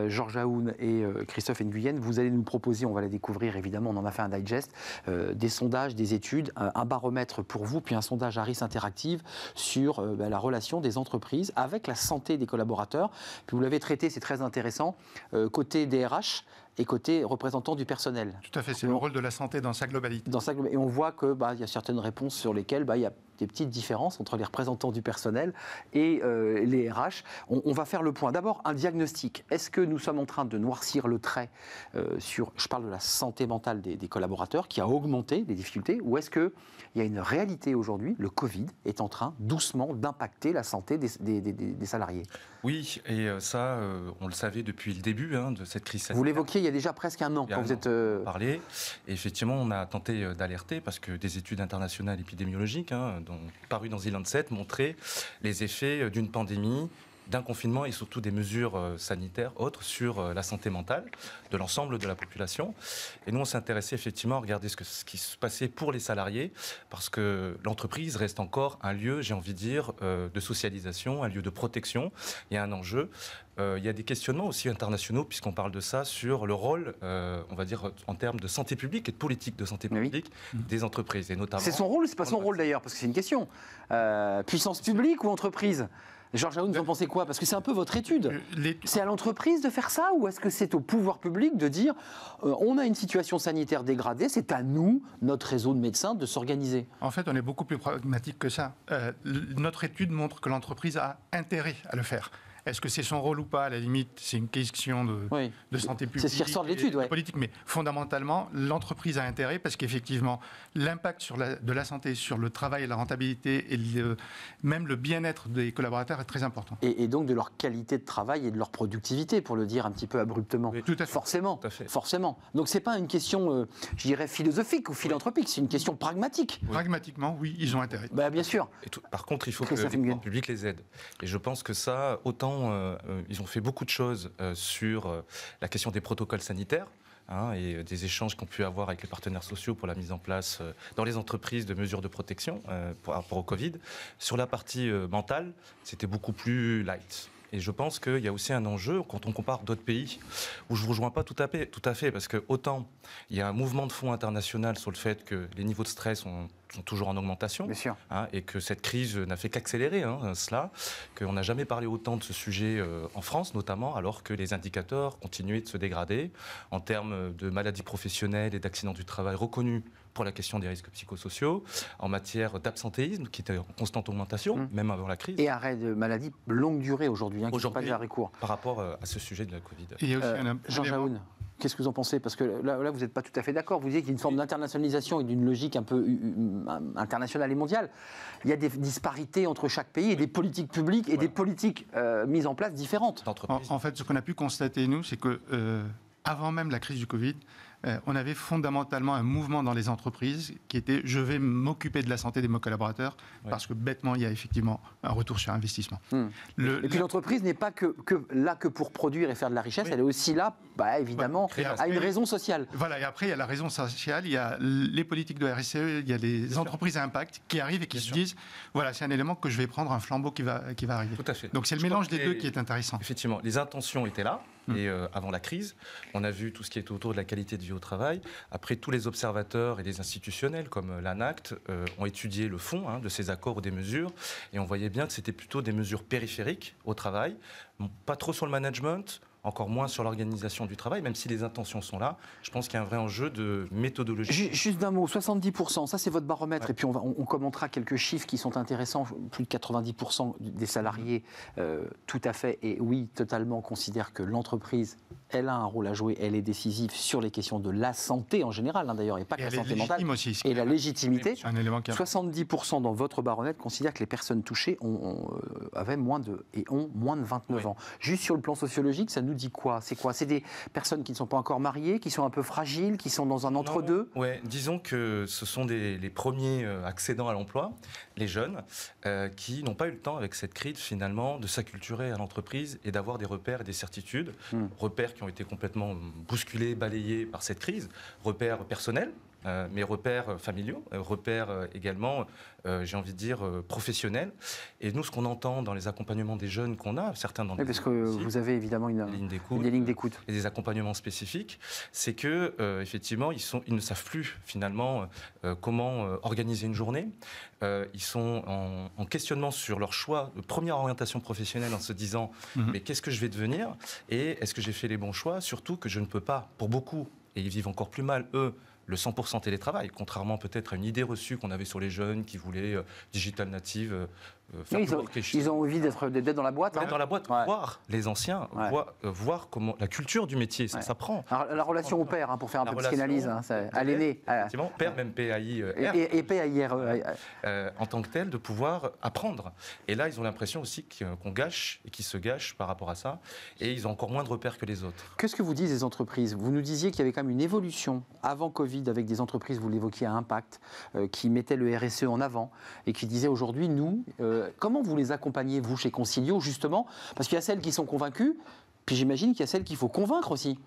Georges Aoun et Christophe Nguyen. Vous allez nous proposer, on va la découvrir évidemment, on en a fait un digest, des sondages, des études, un baromètre pour vous, puis un sondage Harris Interactive sur la relation des entreprises avec la santé des collaborateurs. Puis vous l'avez traité, c'est très intéressant. Côté DRH, et côté représentant du personnel. Tout à fait, c'est le rôle de la santé dans sa globalité. Et on voit qu'il y a certaines réponses sur lesquelles il y a des petites différences entre les représentants du personnel et les RH. On va faire le point. D'abord, un diagnostic. Est-ce que nous sommes en train de noircir le trait sur, je parle de la santé mentale des collaborateurs, qui a augmenté les difficultés, ou est-ce qu'il y a une réalité aujourd'hui, le Covid est en train doucement d'impacter la santé des salariés? Oui, et ça, on le savait depuis le début de cette crise sanitaire. Vous l'évoquiez il y a déjà presque un an, quand vous êtes... parlé. Et effectivement, on a tenté d'alerter, parce que des études internationales épidémiologiques, parues dans The Lancet, montraient les effets d'une pandémie, d'un confinement et surtout des mesures sanitaires autres sur la santé mentale de l'ensemble de la population. Et nous, on s'est intéressé effectivement à regarder ce qui se passait pour les salariés, parce que l'entreprise reste encore un lieu, j'ai envie de dire, de socialisation, un lieu de protection. Il y a un enjeu. Il y a des questionnements aussi internationaux, puisqu'on parle de ça, sur le rôle, on va dire, en termes de santé publique et de politique de santé publique des entreprises. Et notamment, c'est son rôle ou c'est pas son rôle d'ailleurs? Parce que c'est une question. Puissance publique ou entreprise? Georges Aoun, vous en pensez quoi? Parce que c'est un peu votre étude. C'est à l'entreprise de faire ça, ou est-ce que c'est au pouvoir public de dire on a une situation sanitaire dégradée, c'est à nous, notre réseau de médecins, de s'organiser? En fait, on est beaucoup plus pragmatique que ça. Notre étude montre que l'entreprise a intérêt à le faire. Est-ce que c'est son rôle ou pas? À la limite, c'est une question de santé publique. C'est ce qui ressort de l'étude, politique. Mais fondamentalement, l'entreprise a intérêt parce qu'effectivement, l'impact de la santé sur le travail et la rentabilité et même le bien-être des collaborateurs est très important. Et donc de leur qualité de travail et de leur productivité, pour le dire un petit peu abruptement. Oui, tout à fait. Forcément. Tout à fait. Forcément. Donc c'est pas une question, je dirais, philosophique ou philanthropique, c'est une question pragmatique. Oui. Pragmatiquement, oui, ils ont intérêt. Bien sûr. Par contre, il faut que les pouvoirs publics les aident. Et je pense que ça, autant ils ont fait beaucoup de choses sur la question des protocoles sanitaires et des échanges qu'on pu avoir avec les partenaires sociaux pour la mise en place dans les entreprises de mesures de protection par rapport au Covid. Sur la partie mentale, c'était beaucoup plus light. Et je pense qu'il y a aussi un enjeu quand on compare d'autres pays où je ne vous rejoins pas tout à fait, parce que autant il y a un mouvement de fond international sur le fait que les niveaux de stress sont toujours en augmentation, et que cette crise n'a fait qu'accélérer cela, qu'on n'a jamais parlé autant de ce sujet en France notamment, alors que les indicateurs continuaient de se dégrader en termes de maladies professionnelles et d'accidents du travail reconnus pour la question des risques psychosociaux, en matière d'absentéisme qui était en constante augmentation, même avant la crise. Et arrêt de maladies longue durée aujourd'hui, qui ne sont pas déjà arrêt court. Par rapport à ce sujet de la Covid. Et il y a aussi Georges Aoun, qu'est-ce que vous en pensez? Parce que là vous n'êtes pas tout à fait d'accord. Vous disiez qu'il y a une forme d'internationalisation et d'une logique un peu internationale et mondiale. Il y a des disparités entre chaque pays et des politiques publiques et des politiques mises en place différentes. En fait, ce qu'on a pu constater, nous, c'est que avant même la crise du Covid, on avait fondamentalement un mouvement dans les entreprises qui était « je vais m'occuper de la santé de mes collaborateurs » parce que bêtement, il y a effectivement un retour sur investissement. Et puis l'entreprise n'est pas là que pour produire et faire de la richesse, elle est aussi là, évidemment, à une raison sociale. Voilà, et après il y a la raison sociale, il y a les politiques de RSE, il y a les entreprises à impact qui arrivent et qui se disent « voilà, c'est un élément que je vais prendre, un flambeau qui va arriver ». Tout à fait. Donc c'est le mélange des deux qui est intéressant. Effectivement, les intentions étaient là. Et avant la crise, on a vu tout ce qui est autour de la qualité de vie au travail. Après, tous les observateurs et les institutionnels, comme l'ANACT, ont étudié le fond de ces accords ou des mesures. Et on voyait bien que c'était plutôt des mesures périphériques au travail, pas trop sur le management, encore moins sur l'organisation du travail, même si les intentions sont là. Je pense qu'il y a un vrai enjeu de méthodologie. Juste d'un mot, 70%, ça c'est votre baromètre, et puis on commentera quelques chiffres qui sont intéressants. Plus de 90% des salariés, tout à fait, et oui, totalement, considèrent que l'entreprise, elle a un rôle à jouer, elle est décisive sur les questions de la santé en général, d'ailleurs, et pas que la santé mentale. Aussi, et la légitimité. C'est un élément qui 70% dans votre baromètre considèrent que les personnes touchées avaient moins de 29 ans. Juste sur le plan sociologique, ça nous dit quoi? C'est des personnes qui ne sont pas encore mariées, qui sont un peu fragiles, qui sont dans un entre-deux? Oui, disons que ce sont les premiers accédants à l'emploi, les jeunes, qui n'ont pas eu le temps avec cette crise finalement de s'acculturer à l'entreprise et d'avoir des repères et des certitudes. Repères qui ont été complètement bousculés, balayés par cette crise, repères personnels, mes repères familiaux, repères également, j'ai envie de dire, professionnels. Et nous, ce qu'on entend dans les accompagnements des jeunes qu'on a, certains dans parce que vous avez évidemment une ligne d'écoute et des accompagnements spécifiques, c'est que effectivement, ils ne savent plus finalement comment organiser une journée. Ils sont en questionnement sur leur choix de première orientation professionnelle en se disant mais qu'est-ce que je vais devenir et est-ce que j'ai fait les bons choix, surtout que je ne peux pas, pour beaucoup, et ils vivent encore plus mal, eux, le 100% télétravail, contrairement peut-être à une idée reçue qu'on avait sur les jeunes qui voulaient digital native. Ils ont envie d'être dans la boîte. D'être dans la boîte, voir les anciens, voir comment la culture du métier, ça s'apprend. Alors, la relation au père, pour faire un peu de psychanalyse, à l'aîné. Effectivement, père, même PAIR. Et PAIR. En tant que tel, de pouvoir apprendre. Et là, ils ont l'impression aussi qu'on gâche et qu'ils se gâchent par rapport à ça. Et ils ont encore moins de repères que les autres. Qu'est-ce que vous disent les entreprises? Vous nous disiez qu'il y avait quand même une évolution avant Covid avec des entreprises, vous l'évoquiez, à impact, qui mettaient le RSE en avant et qui disaient aujourd'hui, nous, comment vous les accompagnez, vous, chez Concilio, justement? Parce qu'il y a celles qui sont convaincues, puis j'imagine qu'il y a celles qu'il faut convaincre aussi.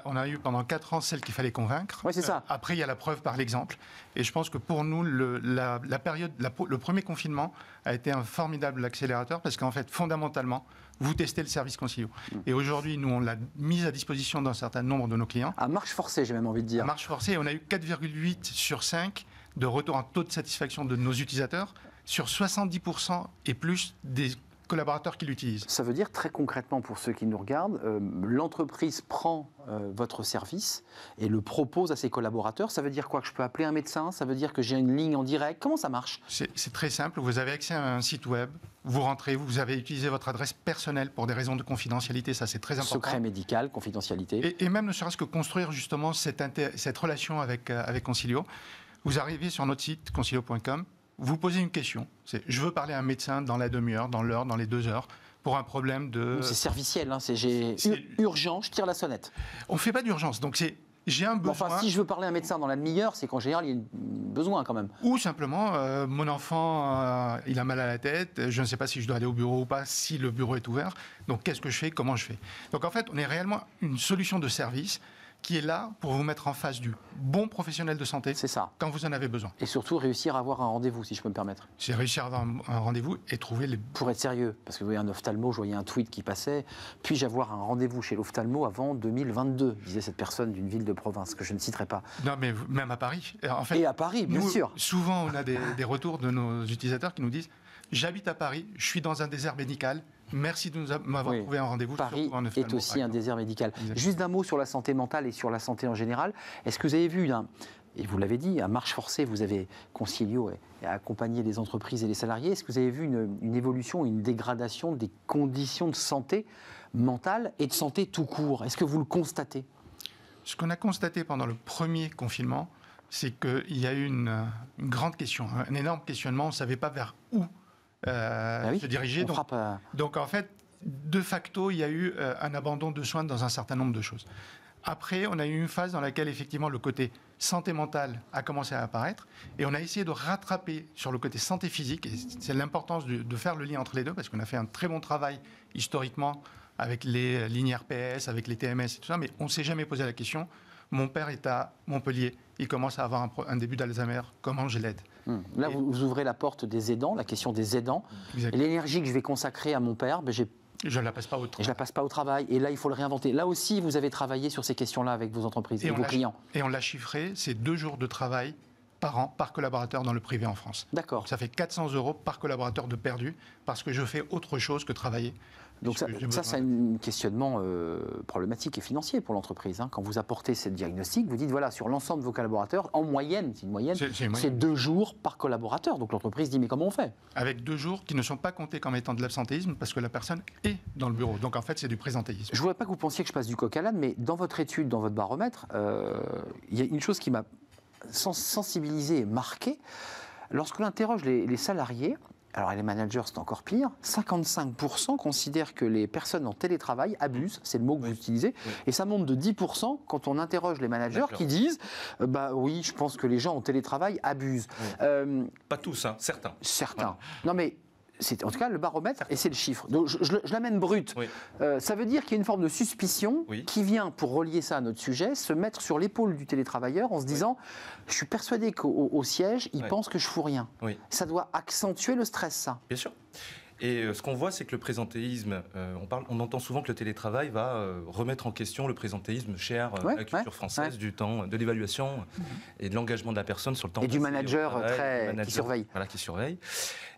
On a eu pendant 4 ans celles qu'il fallait convaincre. Oui, c'est ça. Après, il y a la preuve par l'exemple. Et je pense que pour nous, le premier confinement a été un formidable accélérateur parce qu'en fait, fondamentalement, vous testez le service Concilio. Et aujourd'hui, nous, on l'a mis à disposition d'un certain nombre de nos clients. À marche forcée, j'ai même envie de dire. À marche forcée, on a eu 4,8 sur 5 de retour en taux de satisfaction de nos utilisateurs sur 70% et plus des collaborateurs qui l'utilisent. Ça veut dire très concrètement pour ceux qui nous regardent, l'entreprise prend votre service et le propose à ses collaborateurs. Ça veut dire quoi? Que je peux appeler un médecin? Ça veut dire que j'ai une ligne en direct? Comment ça marche? C'est très simple. Vous avez accès à un site web. Vous rentrez, vous avez utilisé votre adresse personnelle pour des raisons de confidentialité. Ça, c'est très important. Secret médical, confidentialité. Et même ne serait-ce que construire justement cette relation avec Concilio. Vous arrivez sur notre site concilio.com. Vous posez une question, c'est je veux parler à un médecin dans la demi-heure, dans l'heure, dans les 2 heures, pour un problème de... C'est serviciel, c'est urgent, je tire la sonnette. On ne fait pas d'urgence, donc j'ai un besoin... Enfin, si je veux parler à un médecin dans la demi-heure, c'est qu'en général, il y a besoin quand même. Ou simplement, mon enfant, il a mal à la tête, je ne sais pas si je dois aller au bureau ou pas, si le bureau est ouvert, donc qu'est-ce que je fais, comment je fais? Donc en fait, on est réellement une solution de service qui est là pour vous mettre en face du bon professionnel de santé quand vous en avez besoin. Et surtout réussir à avoir un rendez-vous, si je peux me permettre. C'est réussir à avoir un rendez-vous et trouver les... Pour être sérieux, parce que vous voyez un ophtalmo, je voyais un tweet qui passait, puis-je avoir un rendez-vous chez l'ophtalmo avant 2022, disait cette personne d'une ville de province, que je ne citerai pas. Non, mais même à Paris. En fait, et à Paris, bien sûr. Souvent, on a des retours de nos utilisateurs qui nous disent « J'habite à Paris, je suis dans un désert médical, merci de m'avoir trouvé un rendez-vous. » Paris est aussi un désert médical. Exactement. Juste d'un mot sur la santé mentale et sur la santé en général. Est-ce que vous avez vu, et vous l'avez dit, à marche forcée, vous avez Concilio et accompagné les entreprises et les salariés. Est-ce que vous avez vu une évolution, une dégradation des conditions de santé mentale et de santé tout court? Est-ce que vous le constatez? Ce qu'on a constaté pendant le premier confinement, c'est qu'il y a eu une grande question, un énorme questionnement. On ne savait pas vers où se diriger. Donc en fait, de facto, il y a eu un abandon de soins dans un certain nombre de choses. Après, on a eu une phase dans laquelle, effectivement, le côté santé mentale a commencé à apparaître. Et on a essayé de rattraper sur le côté santé physique. Et c'est l'importance de faire le lien entre les deux, parce qu'on a fait un très bon travail historiquement avec les lignes RPS, avec les TMS et tout ça. Mais on ne s'est jamais posé la question. Mon père est à Montpellier. Il commence à avoir un début d'Alzheimer. Comment je l'aide? Là, vous ouvrez la porte des aidants, la question des aidants. Exactement. Et l'énergie que je vais consacrer à mon père, je ne la passe pas au travail. Je la passe pas au travail. Et là, il faut le réinventer. Là aussi, vous avez travaillé sur ces questions-là avec vos entreprises et vos clients. Et on l'a chiffré, c'est 2 jours de travail par an, par collaborateur dans le privé en France. D'accord. Donc ça fait 400 € par collaborateur de perdu parce que je fais autre chose que travailler. Donc ça c'est un questionnement problématique et financier pour l'entreprise. Quand vous apportez ce diagnostic, vous dites, voilà, sur l'ensemble de vos collaborateurs, en moyenne, c'est 2 jours par collaborateur. Donc l'entreprise dit, mais comment on fait? Avec 2 jours qui ne sont pas comptés comme étant de l'absentéisme parce que la personne est dans le bureau. Donc en fait, c'est du présentéisme. Je ne voudrais pas que vous pensiez que je passe du coq à l'âne, mais dans votre étude, dans votre baromètre, il y a une chose qui m'a sensibilisé et marqué. Lorsqu'on interroge les salariés, alors les managers, c'est encore pire, 55% considèrent que les personnes en télétravail abusent, c'est le mot que vous utilisez, et ça monte de 10% quand on interroge les managers qui disent bah oui, je pense que les gens en télétravail abusent. Pas tous, certains. Certains. Voilà. Non mais c'est en tout cas le baromètre et c'est le chiffre. Donc je l'amène brut. Oui. Ça veut dire qu'il y a une forme de suspicion qui vient, pour relier ça à notre sujet, se mettre sur l'épaule du télétravailleur en se disant je suis persuadé qu'au siège, il pense que je fous rien. Oui. Ça doit accentuer le stress, ça. Bien sûr. Et ce qu'on voit, c'est que le présentéisme, on entend souvent que le télétravail va remettre en question le présentéisme cher à la culture française du temps, de l'évaluation et de l'engagement de la personne sur le temps. Et du manager qui surveille. Voilà, qui surveille.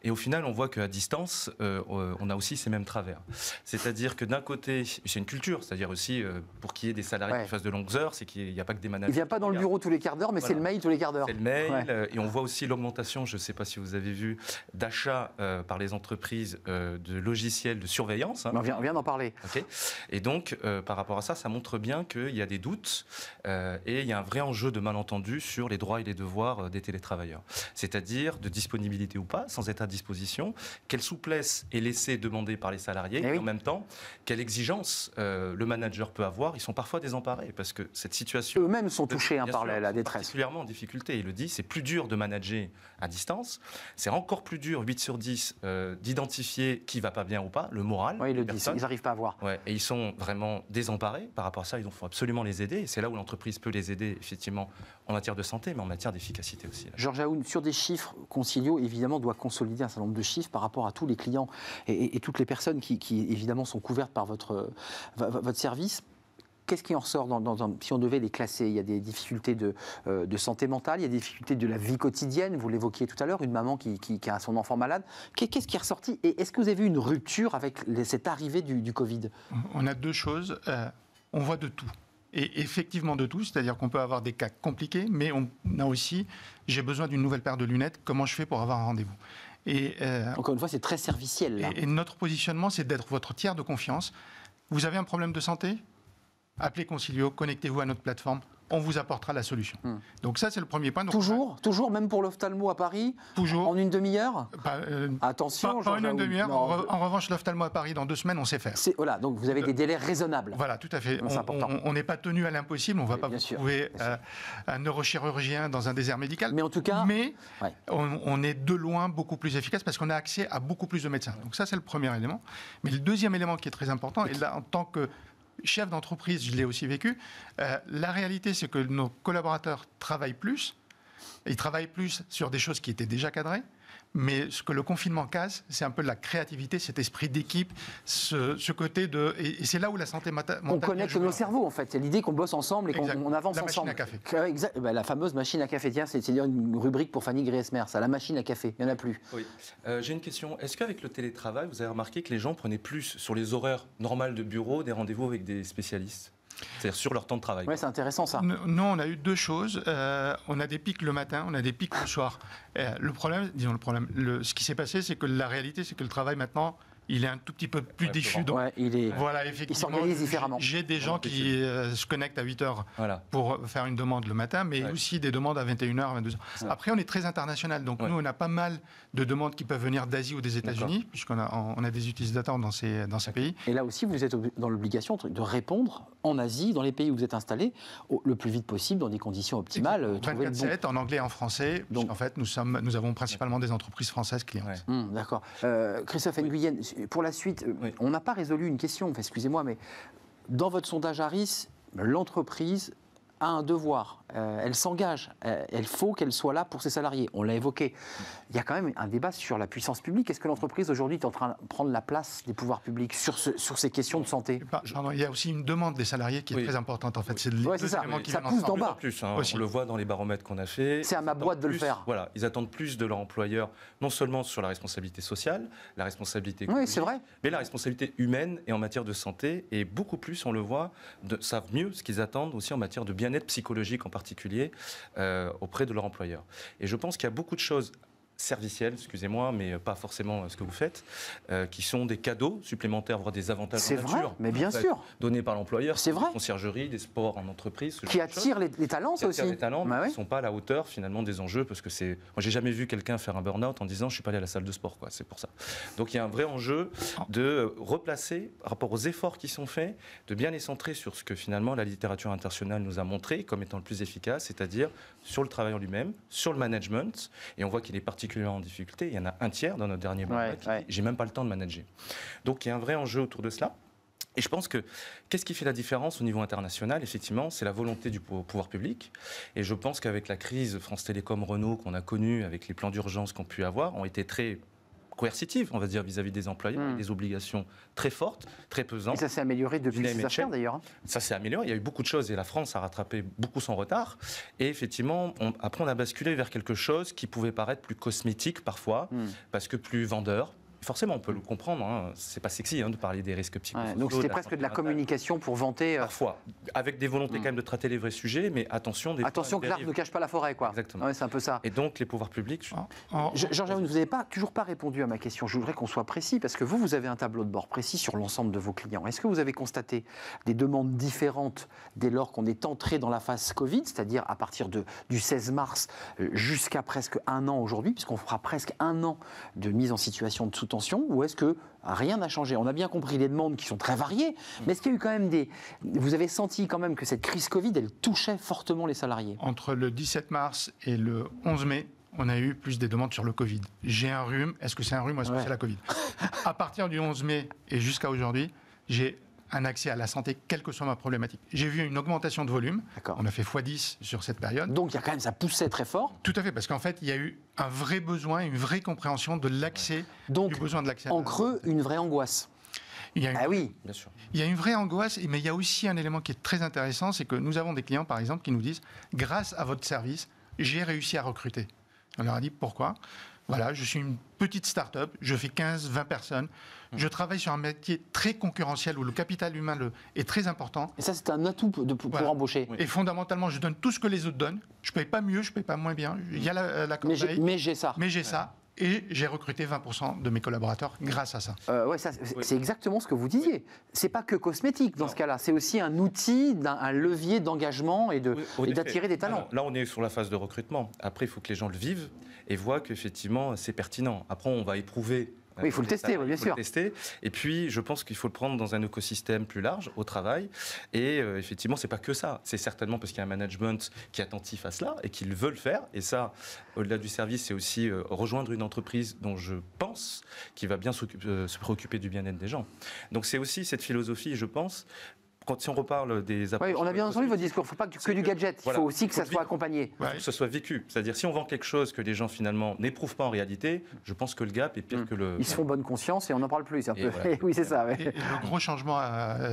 Et au final, on voit qu'à distance, on a aussi ces mêmes travers. C'est-à-dire que d'un côté, c'est une culture, c'est-à-dire aussi pour qu'il y ait des salariés qui fassent de longues heures, c'est qu'il n'y a pas que des managers. Il ne vient pas dans le bureau tous les quarts d'heure, mais c'est le mail tous les quarts d'heure. C'est le mail, et on voit aussi l'augmentation, je ne sais pas si vous avez vu, d'achats par les entreprises de logiciels de surveillance. On vient d'en parler. Okay. Et donc, par rapport à ça, ça montre bien qu'il y a des doutes et il y a un vrai enjeu de malentendu sur les droits et les devoirs des télétravailleurs. C'est-à-dire de disponibilité ou pas, sans être à disposition, quelle souplesse est laissée demander par les salariés et en même temps, quelle exigence le manager peut avoir. Ils sont parfois désemparés parce que cette situation... Eux-mêmes sont touchés par la détresse. Particulièrement en difficulté. Il le dit, c'est plus dur de manager à distance. C'est encore plus dur, 8 sur 10, d'identifier qui va pas bien ou pas, le moral. Oui, ils le disent, ils n'arrivent pas à voir. Ouais, et ils sont vraiment désemparés par rapport à ça. Il faut absolument les aider. Et c'est là où l'entreprise peut les aider, effectivement, en matière de santé, mais en matière d'efficacité aussi. Georges Aoun, sur des chiffres, Concilio, évidemment, doit consolider un certain nombre de chiffres par rapport à tous les clients et toutes les personnes qui, évidemment, sont couvertes par votre service. Qu'est-ce qui en ressort si on devait les classer? Il y a des difficultés de santé mentale, il y a des difficultés de la vie quotidienne, vous l'évoquiez tout à l'heure, une maman qui a son enfant malade. Qu'est-ce qui est ressorti? Et est-ce que vous avez vu une rupture avec cette arrivée du Covid? On a deux choses. On voit de tout. Et effectivement de tout, c'est-à-dire qu'on peut avoir des cas compliqués, mais on a aussi, j'ai besoin d'une nouvelle paire de lunettes, comment je fais pour avoir un rendez-vous? Et, encore une fois, c'est très serviciel. Là. Et notre positionnement, c'est d'être votre tiers de confiance. Vous avez un problème de santé? Appelez Concilio, connectez-vous à notre plateforme, on vous apportera la solution. Donc ça, c'est le premier point. Donc, toujours, même pour l'ophtalmo à Paris, en une demi-heure. Attention, pas en une demi-heure. En revanche, l'ophtalmo à Paris, dans 2 semaines, on sait faire. Voilà, donc vous avez des délais raisonnables. Voilà, tout à fait. On n'est pas tenu à l'impossible, on ne va pas vous trouver un neurochirurgien dans un désert médical. Mais en tout cas, on est de loin beaucoup plus efficace parce qu'on a accès à beaucoup plus de médecins. Donc ça, c'est le premier élément. Mais le deuxième élément qui est très important, et là, en tant que chef d'entreprise, je l'ai aussi vécu. La réalité, c'est que nos collaborateurs travaillent plus. Ils travaillent plus sur des choses qui étaient déjà cadrées. Mais ce que le confinement casse, c'est un peu de la créativité, cet esprit d'équipe, ce côté de... Et c'est là où la santé mentale... On connecte nos cerveaux, en fait. C'est l'idée qu'on bosse ensemble et qu'on avance ensemble. La machine à café. Exact. La fameuse machine à café. Tiens, c'est une rubrique pour Fanny Griesmer, ça, la machine à café. Il n'y en a plus. Oui. J'ai une question. Est-ce qu'avec le télétravail, vous avez remarqué que les gens prenaient plus sur les horaires normaux de bureau des rendez-vous avec des spécialistes ? C'est-à-dire sur leur temps de travail. Oui, c'est intéressant ça. Non, on a eu 2 choses. On a des pics le matin, on a des pics le soir. Ce qui s'est passé, c'est que la réalité, c'est que le travail maintenant, il est un tout petit peu plus diffus. Voilà, effectivement, il s'organise différemment. J'ai des gens qui se connectent à 8h pour faire une demande le matin, mais aussi des demandes à 21h, 22h. Après, on est très international. Donc, nous, on a pas mal de demandes qui peuvent venir d'Asie ou des États-Unis, puisqu'on a des utilisateurs dans ces pays. Et là aussi, vous êtes dans l'obligation de répondre en Asie, dans les pays où vous êtes installés, le plus vite possible, dans des conditions optimales. 24/7, en anglais et en français. Donc, en fait, nous avons principalement des entreprises françaises clientes. D'accord. Christophe Nguyen, pour la suite, on n'a pas résolu une question, excusez-moi, mais dans votre sondage Harris, l'entreprise a un devoir, elle s'engage, il faut qu'elle soit là pour ses salariés. On l'a évoqué. Il y a quand même un débat sur la puissance publique. Est-ce que l'entreprise aujourd'hui est en train de prendre la place des pouvoirs publics sur ces questions de santé? Il y a aussi une demande des salariés qui est très importante en fait. C'est ça, ça pousse d'en bas. On le voit dans les baromètres qu'on a fait. C'est à ma boîte de le faire. Voilà, ils attendent plus de leur employeur, non seulement sur la responsabilité sociale, la responsabilité économique, c'est vrai, mais la responsabilité humaine et en matière de santé. Et beaucoup plus, on le voit, savent mieux ce qu'ils attendent aussi en matière de bien-être psychologique en particulier auprès de leur employeur. Et je pense qu'il y a beaucoup de choses servicielles, excusez-moi, mais pas forcément ce que vous faites, qui sont des cadeaux supplémentaires, voire des avantages en nature. C'est vrai, mais bien sûr. Donnés par l'employeur. C'est vrai. Des conciergeries, des sports en entreprise. Qui attirent les talents, ça aussi. Qui attirent les talents, mais qui ne sont pas à la hauteur finalement des enjeux, parce que c'est... Moi, j'ai jamais vu quelqu'un faire un burn-out en disant « je suis pas allé à la salle de sport », quoi. C'est pour ça. Donc, il y a un vrai enjeu de replacer, par rapport aux efforts qui sont faits, de bien les centrer sur ce que finalement la littérature internationale nous a montré comme étant le plus efficace, c'est-à-dire sur le travail en lui-même, sur le management, et on voit qu'il est particulièrement particulièrement en difficulté. Il y en a un tiers dans notre dernier baromètre qui dit « j'ai même pas le temps de manager ». Donc il y a un vrai enjeu autour de cela. Et je pense que qu'est-ce qui fait la différence au niveau international? Effectivement, c'est la volonté du pouvoir public. Et je pense qu'avec la crise France Télécom, Renault qu'on a connue, avec les plans d'urgence qu'on a pu avoir, ont été très coercitives, on va dire, vis-à-vis des employeurs, avec des obligations très fortes, très pesantes. Et ça s'est amélioré depuis ces affaires, d'ailleurs. Ça s'est amélioré, il y a eu beaucoup de choses et la France a rattrapé beaucoup son retard. Et effectivement, après on a basculé vers quelque chose qui pouvait paraître plus cosmétique parfois, parce que plus vendeur. Forcément, on peut le comprendre, hein. C'est pas sexy de parler des risques psychosociaux. Donc c'était presque de la communication pour vanter. Parfois, avec des volontés quand même de traiter les vrais sujets, mais attention. Attention que l'arbre ne cache pas la forêt, quoi. Exactement. Ouais, c'est un peu ça. Et donc les pouvoirs publics. Georges Aoun, vous n'avez toujours pas répondu à ma question. Je voudrais qu'on soit précis, parce que vous avez un tableau de bord précis sur l'ensemble de vos clients. Est-ce que vous avez constaté des demandes différentes dès lors qu'on est entré dans la phase Covid, c'est-à-dire à partir du 16 mars jusqu'à presque un an aujourd'hui, puisqu'on fera presque un an de mise en situation de sous-tension, ou est-ce que rien n'a changé? On a bien compris les demandes qui sont très variées, mais est-ce qu'il y a eu quand même vous avez senti quand même que cette crise Covid, elle touchait fortement les salariés? Entre le 17 mars et le 11 mai, on a eu plus des demandes sur le Covid. J'ai un rhume, est-ce que c'est un rhume ou est-ce que c'est la Covid? À partir du 11 mai et jusqu'à aujourd'hui, j'ai un accès à la santé, quelle que soit ma problématique. J'ai vu une augmentation de volume. On a fait x10 sur cette période. Donc, il y a quand même, ça poussait très fort. Tout à fait, parce qu'en fait, il y a eu un vrai besoin, une vraie compréhension de l'accès, du besoin de l'accès. En creux, une vraie angoisse. Oui, bien sûr. Il y a une vraie angoisse, mais il y a aussi un élément qui est très intéressant, c'est que nous avons des clients, par exemple, qui nous disent « Grâce à votre service, j'ai réussi à recruter ». On leur a dit « Pourquoi ?» Voilà, je suis une petite start-up, je fais 15-20 personnes. Je travaille sur un métier très concurrentiel où le capital humain est très important. Et ça, c'est un atout pour embaucher. Et fondamentalement, je donne tout ce que les autres donnent. Je ne paye pas mieux, je ne paye pas moins bien. Il y a la corbeille. Mais j'ai ça. Mais j'ai ça. Et j'ai recruté 20% de mes collaborateurs grâce à ça. C'est exactement ce que vous disiez. C'est pas que cosmétique dans ce cas-là. C'est aussi un outil, un levier d'engagement et d'attirer des talents. Là, on est sur la phase de recrutement. Après, il faut que les gens le vivent et voient qu'effectivement, c'est pertinent. Après, on va éprouver. Oui, il faut le tester, bien sûr. Et puis, je pense qu'il faut le prendre dans un écosystème plus large, au travail. Et effectivement, c'est pas que ça. C'est certainement parce qu'il y a un management qui est attentif à cela et qui veut le faire. Et ça, au-delà du service, c'est aussi rejoindre une entreprise dont je pense qu'il va bien se préoccuper du bien-être des gens. Donc, c'est aussi cette philosophie, je pense. Si on reparle des approches... Oui, on a bien entendu votre discours. Il ne faut pas que du gadget. Il faut aussi que ça soit accompagné. Il faut que ce soit vécu. C'est-à-dire, si on vend quelque chose que les gens, finalement, n'éprouvent pas en réalité, je pense que le gap est pire que le... Ils se font bonne conscience et on n'en parle plus. Oui, c'est ça. Et le gros changement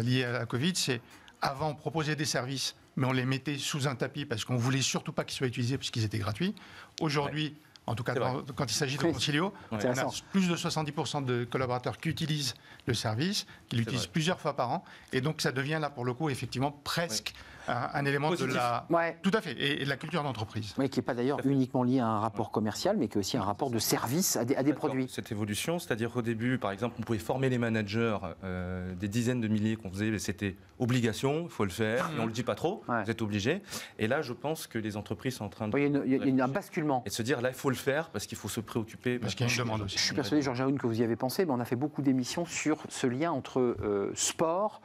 lié à la Covid, c'est avant, on proposait des services, mais on les mettait sous un tapis parce qu'on ne voulait surtout pas qu'ils soient utilisés puisqu'ils étaient gratuits. Aujourd'hui... En tout cas, quand il s'agit de Concilio, on a plus de 70% de collaborateurs qui utilisent le service, qui l'utilisent plusieurs fois par an. Et donc, ça devient là, pour le coup, effectivement, presque un élément positif. De la... Tout à fait, et de la culture d'entreprise. Oui, qui n'est pas d'ailleurs uniquement lié à un rapport commercial, mais qui est aussi un rapport de service à des produits. Cette évolution, c'est-à-dire qu'au début, par exemple, on pouvait former les managers, des dizaines de milliers qu'on faisait, c'était obligation, il faut le faire, et on ne le dit pas trop, vous êtes obligés. Et là, je pense que les entreprises sont en train de... Il y a un basculement. Et de se dire, là, il faut le faire, parce qu'il faut se préoccuper. Parce qu'il y a une demande aussi. Je suis persuadé, Georges Aoun, que vous y avez pensé, mais on a fait beaucoup d'émissions sur ce lien entre sport,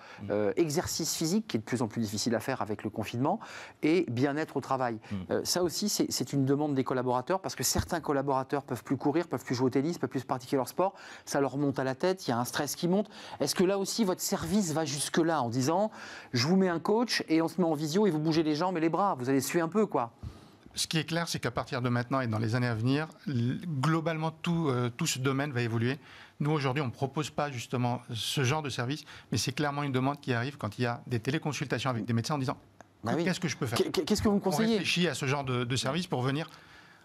exercice physique, qui est de plus en plus difficile à faire avec le confinement, et bien-être au travail. Ça aussi, c'est une demande des collaborateurs, parce que certains collaborateurs peuvent plus courir, peuvent plus jouer au tennis, peuvent plus pratiquer leur sport, ça leur monte à la tête, il y a un stress qui monte. Est-ce que là aussi, votre service va jusque-là, en disant, je vous mets un coach, et on se met en visio, et vous bougez les jambes et les bras, vous allez suer un peu, quoi? Ce qui est clair, c'est qu'à partir de maintenant et dans les années à venir, globalement, tout ce domaine va évoluer. Nous, aujourd'hui, on ne propose pas justement ce genre de service, mais c'est clairement une demande qui arrive quand il y a des téléconsultations avec des médecins en disant qu'est-ce que je peux faire? Qu'est-ce que vous me conseillez? On réfléchit à ce genre de service pour venir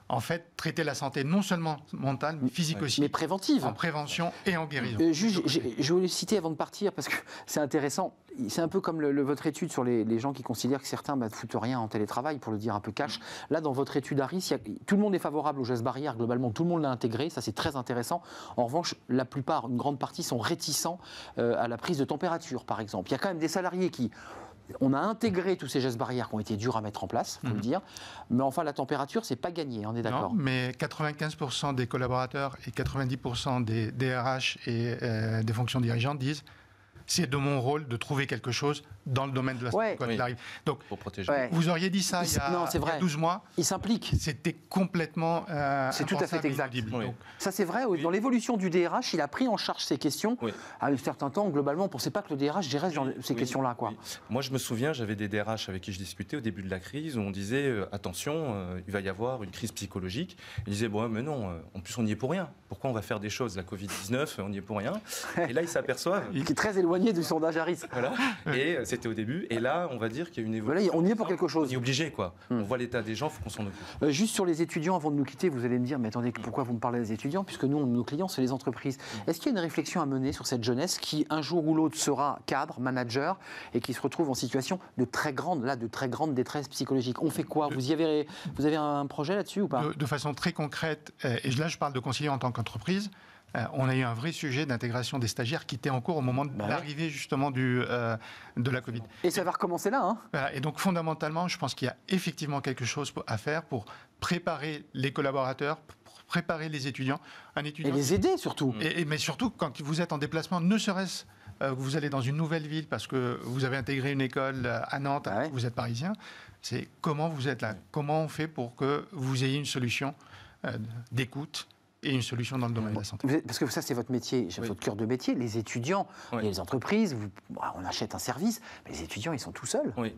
en fait traiter la santé non seulement mentale, mais physique aussi. Mais préventive. En prévention et en guérison. Je voulais citer avant de partir, parce que c'est intéressant. C'est un peu comme votre étude sur les gens qui considèrent que certains ne foutent rien en télétravail, pour le dire un peu cash. Là, dans votre étude ARIS, tout le monde est favorable aux gestes barrières, globalement, tout le monde l'a intégré, ça c'est très intéressant. En revanche, la plupart, une grande partie, sont réticents à la prise de température, par exemple. Il y a quand même des salariés qui... On a intégré tous ces gestes barrières qui ont été durs à mettre en place, il faut le dire. Mais enfin, la température, c'est pas gagné, on est d'accord. Non, mais 95% des collaborateurs et 90% des DRH et des fonctions dirigeantes disent c'est de mon rôle de trouver quelque chose dans le domaine de la santé quand il arrive. Donc, pour protéger. Vous auriez dit ça il y a 12 mois. Il s'implique. C'était complètement c'est tout à fait exact. Donc, ça, c'est vrai. Dans l'évolution du DRH, il a pris en charge ces questions. À un certain temps, globalement, on ne pensait pas que le DRH gérait ces questions-là. Moi, je me souviens, j'avais des DRH avec qui je discutais au début de la crise, où on disait attention, il va y avoir une crise psychologique. Ils disaient bon, mais non, en plus, on n'y est pour rien. Pourquoi on va faire des choses? La Covid-19, on n'y est pour rien. Et là, ils s'aperçoivent. Qui est très éloigné du sondage Harris. Voilà. Et c'était au début. Et là, on va dire qu'il y a une évolution. Voilà, on y est pour quelque chose. On est obligé, quoi. On voit l'état des gens, il faut qu'on s'en occupe. Juste sur les étudiants, avant de nous quitter, vous allez me dire, mais attendez, pourquoi vous me parlez des étudiants? Puisque nous, nos clients, c'est les entreprises. Est-ce qu'il y a une réflexion à mener sur cette jeunesse qui, un jour ou l'autre, sera cadre, manager, et qui se retrouve en situation de très grande détresse psychologique? On fait quoi? Vous avez un projet là-dessus ou pas? De façon très concrète, et là je parle de conseiller en tant qu'entreprise, on a eu un vrai sujet d'intégration des stagiaires qui était en cours au moment de l'arrivée justement de la Covid. Et ça va recommencer là, hein? Voilà, et donc fondamentalement, je pense qu'il y a effectivement quelque chose à faire pour préparer les collaborateurs, pour préparer les étudiants. Et les aider surtout. Mais surtout, quand vous êtes en déplacement, ne serait-ce vous allez dans une nouvelle ville parce que vous avez intégré une école à Nantes, vous êtes parisien, c'est comment vous êtes là, comment on fait pour que vous ayez une solution d'écoute et une solution dans le domaine de la santé. Parce que ça, c'est votre métier, votre cœur de métier. Les étudiants, il y a les entreprises, on achète un service, mais les étudiants, ils sont tout seuls. Oui,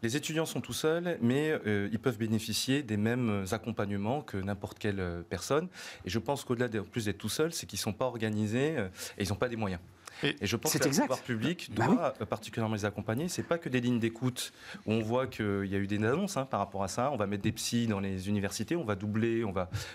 les étudiants sont tout seuls, mais ils peuvent bénéficier des mêmes accompagnements que n'importe quelle personne. Et je pense qu'au-delà plus d'être tout seuls, c'est qu'ils ne sont pas organisés et ils n'ont pas des moyens. Et je pense que le pouvoir public doit particulièrement les accompagner. Ce n'est pas que des lignes d'écoute où on voit qu'il y a eu des annonces par rapport à ça. On va mettre des psys dans les universités, on va doubler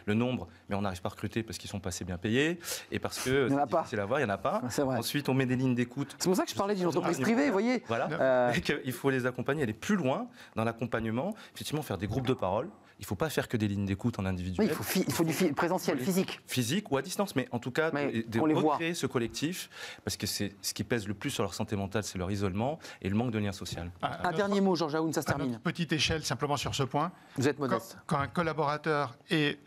le nombre, mais on n'arrive pas à recruter parce qu'ils sont pas assez bien payés et parce que c'est difficile à voir, il n'y en a pas. Ensuite, on met des lignes d'écoute. C'est pour ça que je parlais d'une entreprise privée, vous voyez. Voilà. Il faut les accompagner, aller plus loin dans l'accompagnement, effectivement faire des groupes de parole. Il ne faut pas faire que des lignes d'écoute en individuel. Oui, il faut du présentiel, physique. Physique ou à distance, mais en tout cas, de recréer ce collectif, parce que c'est ce qui pèse le plus sur leur santé mentale, c'est leur isolement et le manque de lien social. Un dernier mot, Georges Aoun, ça se termine. À notre petite échelle, simplement sur ce point. Vous êtes modeste. Quand un collaborateur est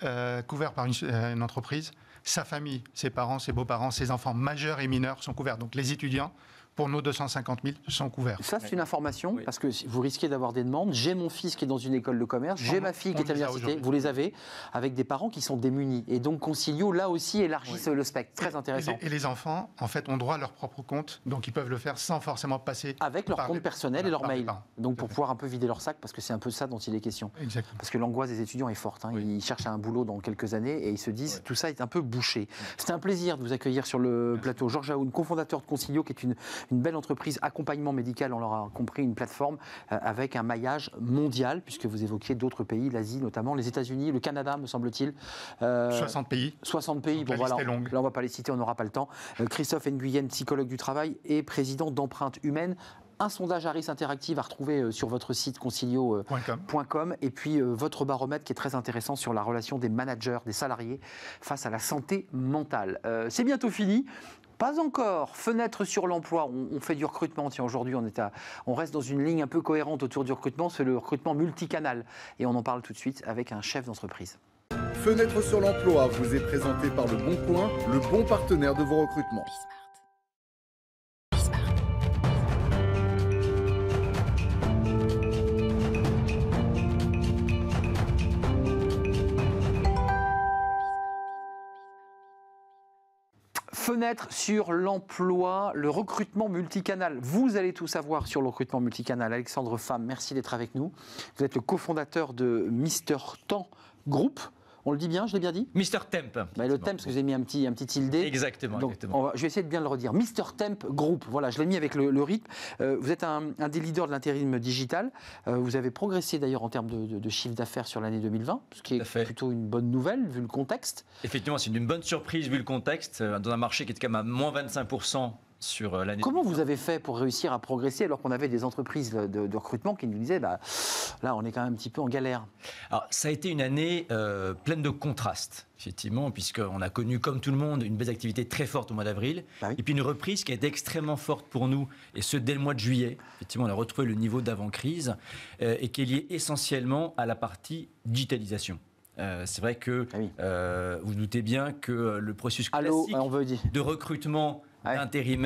couvert par une entreprise, sa famille, ses parents, ses beaux-parents, ses enfants majeurs et mineurs sont couverts. Donc les étudiants, pour nos 250 000, sont couverts. Ça, c'est une information, parce que vous risquez d'avoir des demandes. J'ai mon fils qui est dans une école de commerce, j'ai ma fille qui est à l'université, vous les avez, avec des parents qui sont démunis. Et donc, Concilio, là aussi, élargissent le spectre. Très intéressant. Et les enfants, en fait, ont droit à leur propre compte, donc ils peuvent le faire sans forcément passer... Avec leur compte personnel et leur mail. Donc, pour pouvoir un peu vider leur sac, parce que c'est un peu ça dont il est question. Exactement. Parce que l'angoisse des étudiants est forte. Ils cherchent un boulot dans quelques années et ils se disent, tout ça est un peu bouché. C'était un plaisir de vous accueillir sur le plateau. Georges Aoun, cofondateur de Concilio, qui est une belle entreprise accompagnement médical, on l'aura compris, une plateforme avec un maillage mondial, puisque vous évoquiez d'autres pays, l'Asie notamment, les États-Unis, le Canada, me semble-t-il. 60 pays. 60 pays, bon voilà, là on ne va pas les citer, on n'aura pas le temps. Christophe Nguyen, psychologue du travail et président d'Empreinte Humaine. Un sondage Harris Interactive à retrouver sur votre site concilio.com et puis votre baromètre qui est très intéressant sur la relation des managers, des salariés face à la santé mentale. C'est bientôt fini. Pas encore. Fenêtre sur l'emploi. On fait du recrutement. Tiens, aujourd'hui, on reste dans une ligne un peu cohérente autour du recrutement. C'est le recrutement multicanal. Et on en parle tout de suite avec un chef d'entreprise. Fenêtre sur l'emploi vous est présenté par Le Bon Coin, le bon partenaire de vos recrutements. Fenêtre sur l'emploi, le recrutement multicanal. Vous allez tout savoir sur le recrutement multicanal. Alexandre Pham, merci d'être avec nous. Vous êtes le cofondateur de Mr Temp Group. On le dit bien, je l'ai bien dit? Mr Temp. Le Temp, parce que vous avez mis un petit tilde. Exactement. Donc, exactement. Je vais essayer de bien le redire. Mr Temp Group, voilà, je l'ai mis avec le rythme. Vous êtes un des leaders de l'intérim digital. Vous avez progressé d'ailleurs en termes de chiffre d'affaires sur l'année 2020, ce qui est plutôt une bonne nouvelle vu le contexte. Effectivement, c'est une bonne surprise vu le contexte, dans un marché qui est quand même à moins 25%. Sur l'année. Comment vous avez fait pour réussir à progresser alors qu'on avait des entreprises de recrutement qui nous disaient là on est quand même un petit peu en galère? Alors ça a été une année pleine de contrastes, effectivement, puisqu'on a connu comme tout le monde une baisse d'activité très forte au mois d'avril, et puis une reprise qui a été extrêmement forte pour nous, et ce dès le mois de juillet. Effectivement, on a retrouvé le niveau d'avant-crise et qui est lié essentiellement à la partie digitalisation. C'est vrai que vous doutez bien que le processus classique de recrutement d'intérimaires